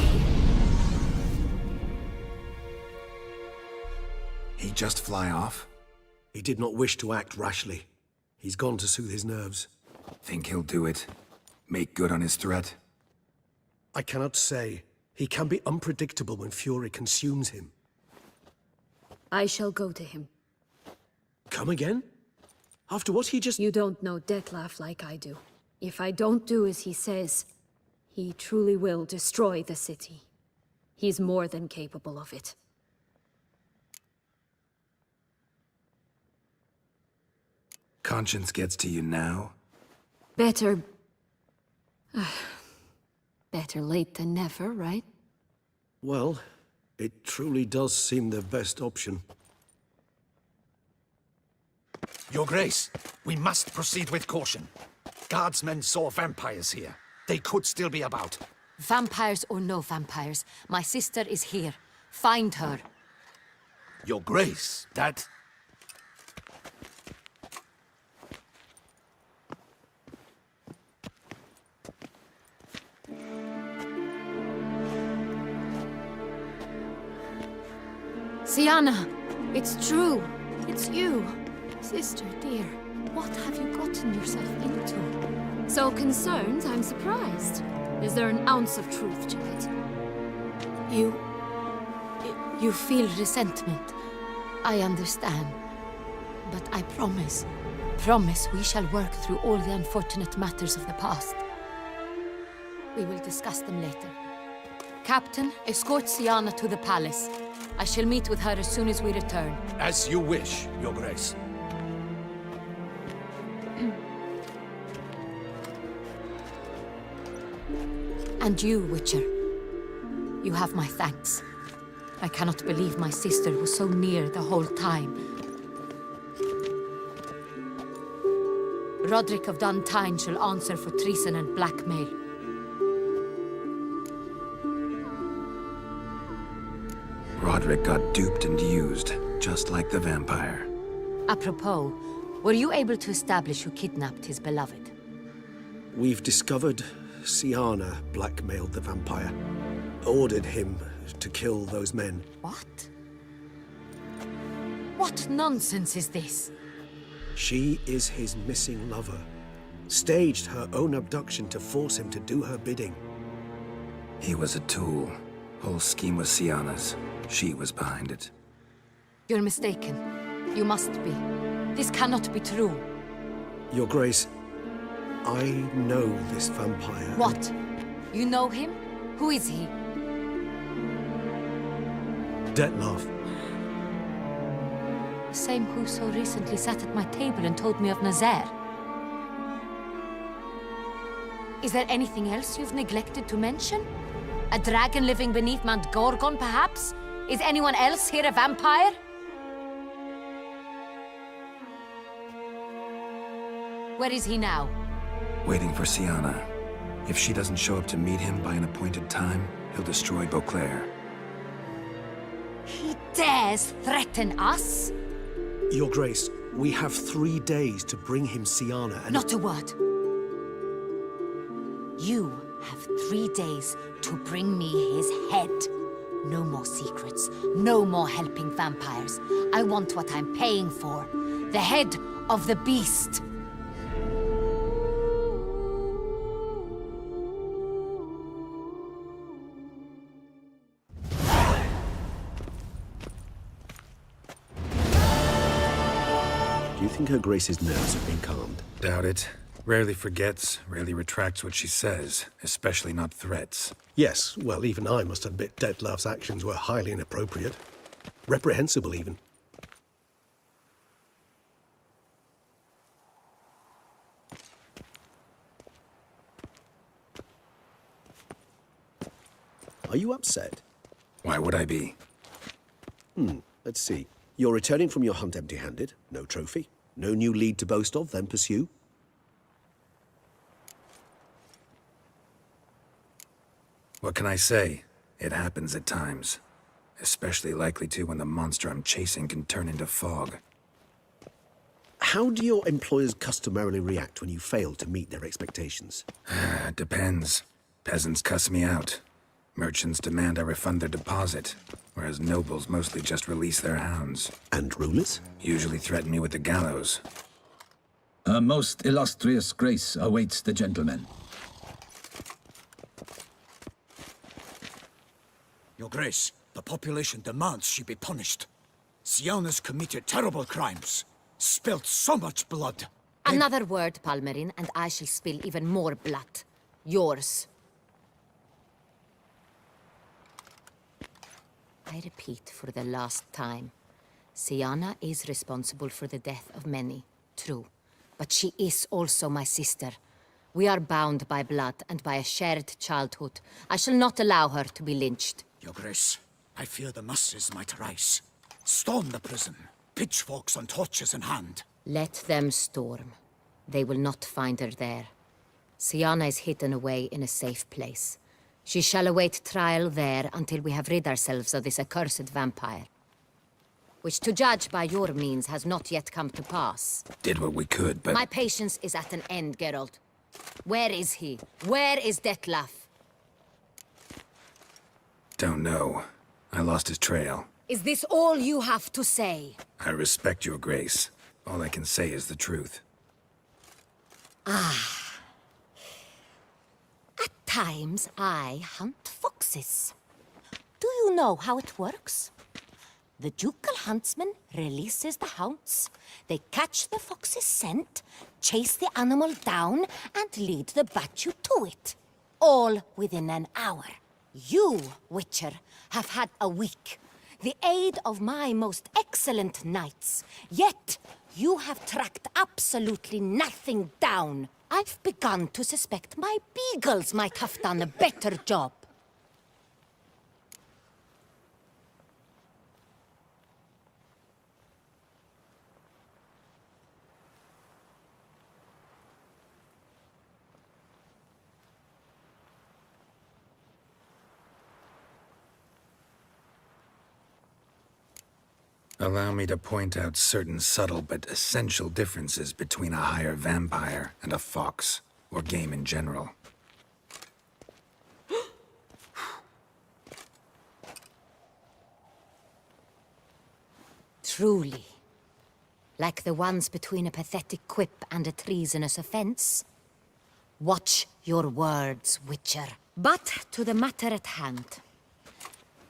He just fly off? He did not wish to act rashly. He's gone to soothe his nerves. Think he'll do it? Make good on his threat? I cannot say. He can be unpredictable when fury consumes him. I shall go to him. Come again? After what he just— You don't know Dettlaff like I do. If I don't do as he says, he truly will destroy the city. He's more than capable of it. Conscience gets to you now? Better late than never, right? Well, it truly does seem the best option. Your Grace, we must proceed with caution. Guardsmen saw vampires here. They could still be about. Vampires or no vampires, my sister is here. Find her. Your Grace, that... Siana, it's true. It's you. Sister, dear, what have you gotten yourself into? So concerned, I'm surprised. Is there an ounce of truth to it? You feel resentment. I understand. But I promise we shall work through all the unfortunate matters of the past. We will discuss them later. Captain, escort Siana to the palace. I shall meet with her as soon as we return. As you wish, Your Grace. And you, Witcher. You have my thanks. I cannot believe my sister was so near the whole time. Roderick of Duntine shall answer for treason and blackmail. Roderick got duped and used, just like the vampire. Apropos, were you able to establish who kidnapped his beloved? We've discovered Siana blackmailed the vampire. Ordered him to kill those men. What? What nonsense is this? She is his missing lover. Staged her own abduction to force him to do her bidding. He was a tool. Whole scheme was Siana's. She was behind it. You're mistaken. You must be. This cannot be true. Your Grace, I know this vampire. What? You know him? Who is he? Detlef. The same who so recently sat at my table and told me of Nazaire. Is there anything else you've neglected to mention? A dragon living beneath Mount Gorgon, perhaps? Is anyone else here a vampire? Where is he now? Waiting for Siana. If she doesn't show up to meet him by an appointed time, he'll destroy Beauclair. He dares threaten us? Your Grace, we have 3 days to bring him Siana and... Not a word. You have 3 days to bring me his head. No more secrets. No more helping vampires. I want what I'm paying for. The head of the beast. Do you think Her Grace's nerves have been calmed? Doubt it. Rarely forgets, rarely retracts what she says, especially not threats. Yes, well, even I must admit Detlef's actions were highly inappropriate. Reprehensible, even. Are you upset? Why would I be? Let's see. You're returning from your hunt empty-handed. No trophy. No new lead to boast of, then pursue. What can I say? It happens at times. Especially likely to when the monster I'm chasing can turn into fog. How do your employers customarily react when you fail to meet their expectations? It depends. Peasants cuss me out. Merchants demand I refund their deposit, whereas nobles mostly just release their hounds. And rulers? Usually threaten me with the gallows. A most illustrious grace awaits the gentleman. Your Grace, the population demands she be punished. Siana's committed terrible crimes. Spilt so much blood. Another word, Palmerin, and I shall spill even more blood. Yours. I repeat for the last time. Siana is responsible for the death of many, true. But she is also my sister. We are bound by blood and by a shared childhood. I shall not allow her to be lynched. Your Grace, I fear the masses might rise. Storm the prison, pitchforks and torches in hand. Let them storm. They will not find her there. Siana is hidden away in a safe place. She shall await trial there until we have rid ourselves of this accursed vampire. Which, to judge by your means, has not yet come to pass. Did what we could, but... My patience is at an end, Geralt. Where is he? Where is Detlef? Don't know. I lost his trail. Is this all you have to say? I respect your grace. All I can say is the truth. Ah. At times, I hunt foxes. Do you know how it works? The ducal huntsman releases the hounds. They catch the fox's scent, chase the animal down, and lead the battue to it. All within an hour. You, Witcher, have had a week. The aid of my most excellent knights. Yet, you have tracked absolutely nothing down. I've begun to suspect my beagles might have done a better job. Allow me to point out certain subtle but essential differences between a higher vampire and a fox, or game in general. Truly. Like the ones between a pathetic quip and a treasonous offense. Watch your words, Witcher. But to the matter at hand.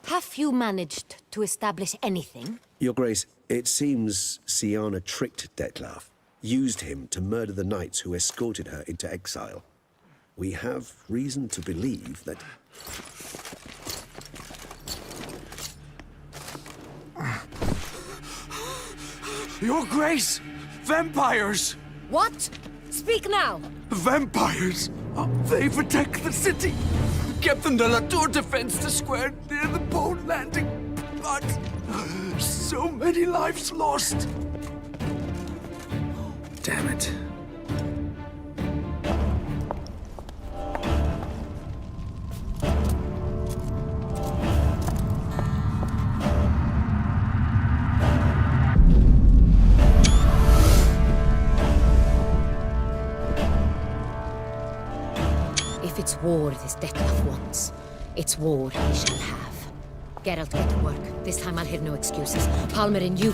Have you managed to establish anything? Your Grace, it seems Siana tricked Detlef, used him to murder the knights who escorted her into exile. We have reason to believe that... Your Grace! Vampires! What? Speak now! Vampires! They protect the city! Captain de la Tour defends the square near the boat landing, but so many lives lost! Damn it. If it's war this Dettlaff wants, it's war he shall have. Geralt, get to work. This time I'll hear no excuses. Palmer and you...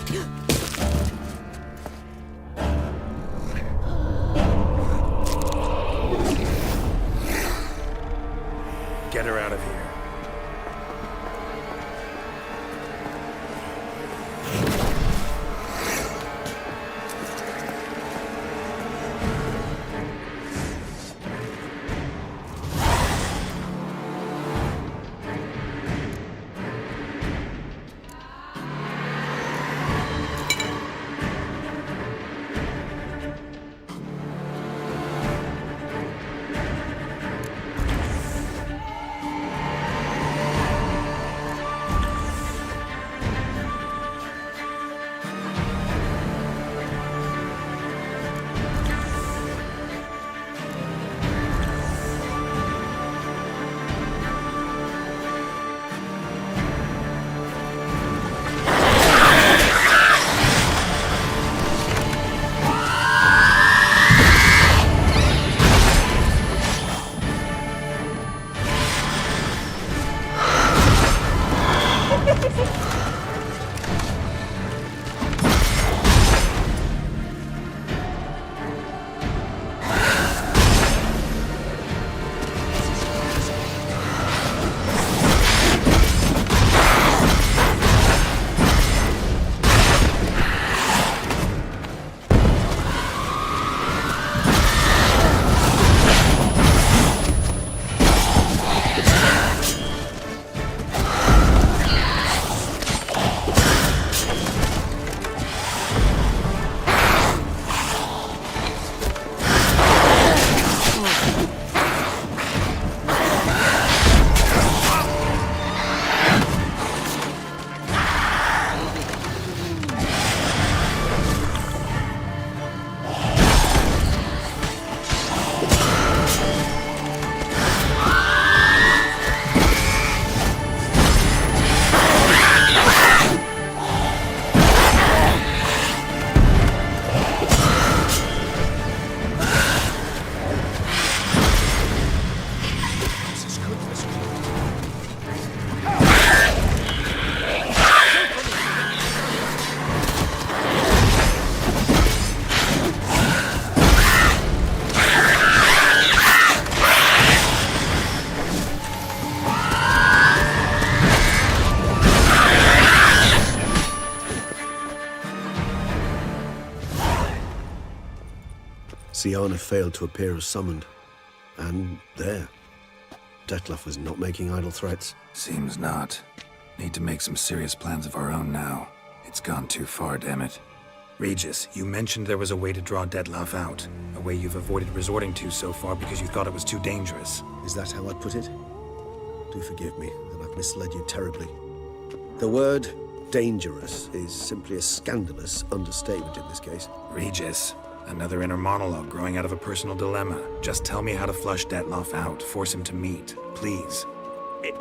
Get her out of here. Ciana failed to appear as summoned. And there. Dettlaff was not making idle threats. Seems not. Need to make some serious plans of our own now. It's gone too far, damn it. Regis, you mentioned there was a way to draw Dettlaff out. A way you've avoided resorting to so far because you thought it was too dangerous. Is that how I'd put it? Do forgive me that I've misled you terribly. The word dangerous is simply a scandalous understatement in this case. Regis, another inner monologue growing out of a personal dilemma. Just tell me how to flush Dettlaff out, force him to meet, please.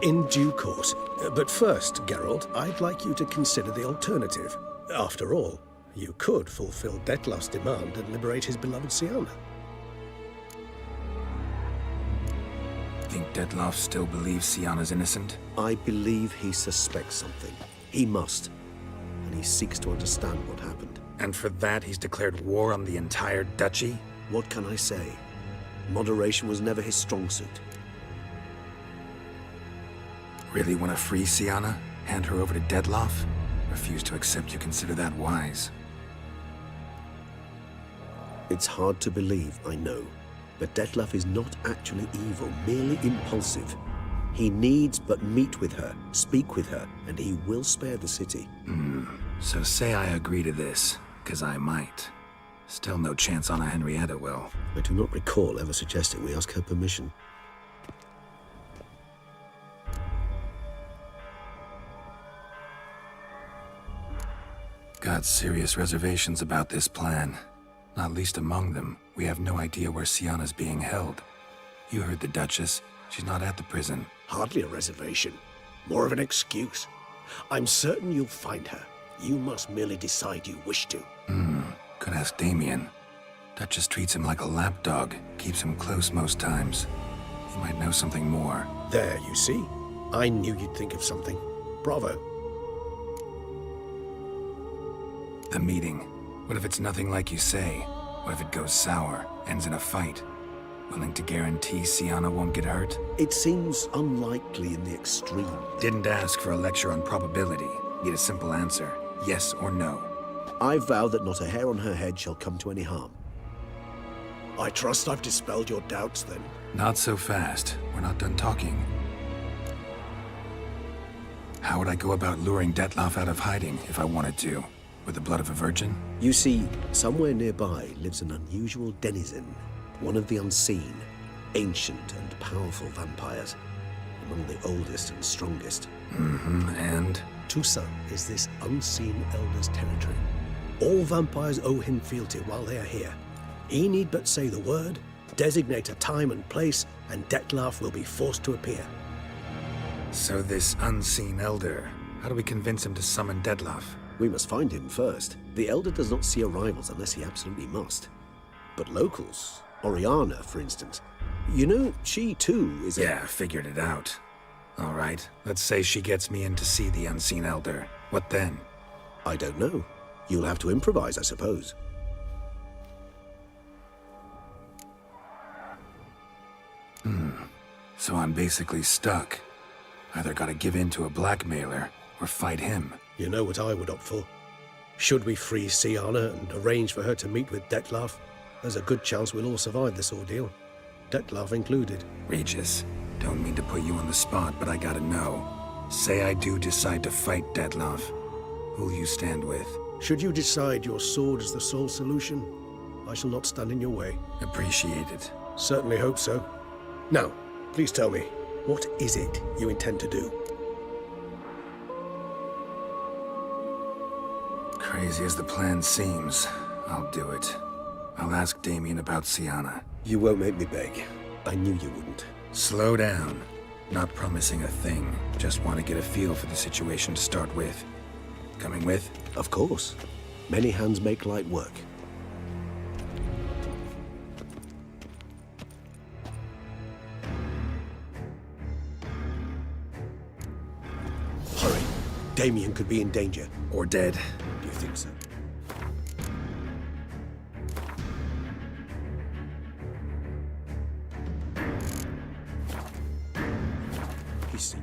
In due course. But first, Geralt, I'd like you to consider the alternative. After all, you could fulfill Dettlaff's demand and liberate his beloved Ciana. Think Dettlaff still believes Ciana's innocent? I believe he suspects something. He must. And he seeks to understand what happened. And for that, he's declared war on the entire duchy? What can I say? Moderation was never his strong suit. Really want to free Ciana? Hand her over to Dettlaff? Refuse to accept you consider that wise. It's hard to believe, I know. But Dettlaff is not actually evil, merely impulsive. He needs but meet with her, speak with her, and he will spare the city. So say I agree to this. 'cause I might. Still no chance Anna Henrietta will. I do not recall ever suggesting we ask her permission. Got serious reservations about this plan. Not least among them, we have no idea where Sienna's being held. You heard the Duchess. She's not at the prison. Hardly a reservation. More of an excuse. I'm certain you'll find her. You must merely decide you wish to. Could ask Damien. Duchess treats him like a lapdog, keeps him close most times. He might know something more. There, you see? I knew you'd think of something. Bravo. The meeting. What if it's nothing like you say? What if it goes sour, ends in a fight? Willing to guarantee Sienna won't get hurt? It seems unlikely in the extreme. Didn't ask for a lecture on probability. Need a simple answer. Yes or no. I vow that not a hair on her head shall come to any harm. I trust I've dispelled your doubts, then. Not so fast. We're not done talking. How would I go about luring Detloff out of hiding if I wanted to? With the blood of a virgin? You see, somewhere nearby lives an unusual denizen. One of the unseen, ancient and powerful vampires. Among the oldest and strongest. And? Toussaint is this unseen elder's territory. All vampires owe him fealty while they are here. He need but say the word, designate a time and place, and Detloff will be forced to appear. So this unseen elder, how do we convince him to summon Detloff? We must find him first. The elder does not see arrivals unless he absolutely must. But locals, Oriana, for instance, you know, she too is Yeah, figured it out. All right, let's say she gets me in to see the unseen elder. What then? I don't know. You'll have to improvise, I suppose. So I'm basically stuck. Either gotta give in to a blackmailer, or fight him. You know what I would opt for? Should we free Sienna and arrange for her to meet with Detloff, there's a good chance we'll all survive this ordeal. Detloff included. Regis, don't mean to put you on the spot, but I gotta know. Say I do decide to fight Detloff. Who'll you stand with? Should you decide your sword is the sole solution, I shall not stand in your way. Appreciate it. Certainly hope so. Now, please tell me, what is it you intend to do? Crazy as the plan seems, I'll do it. I'll ask Damien about Sienna. You won't make me beg. I knew you wouldn't. Slow down. Not promising a thing. Just want to get a feel for the situation to start with. Coming with? Of course. Many hands make light work. Hurry. Damien could be in danger. Or dead. Do you think so? He's...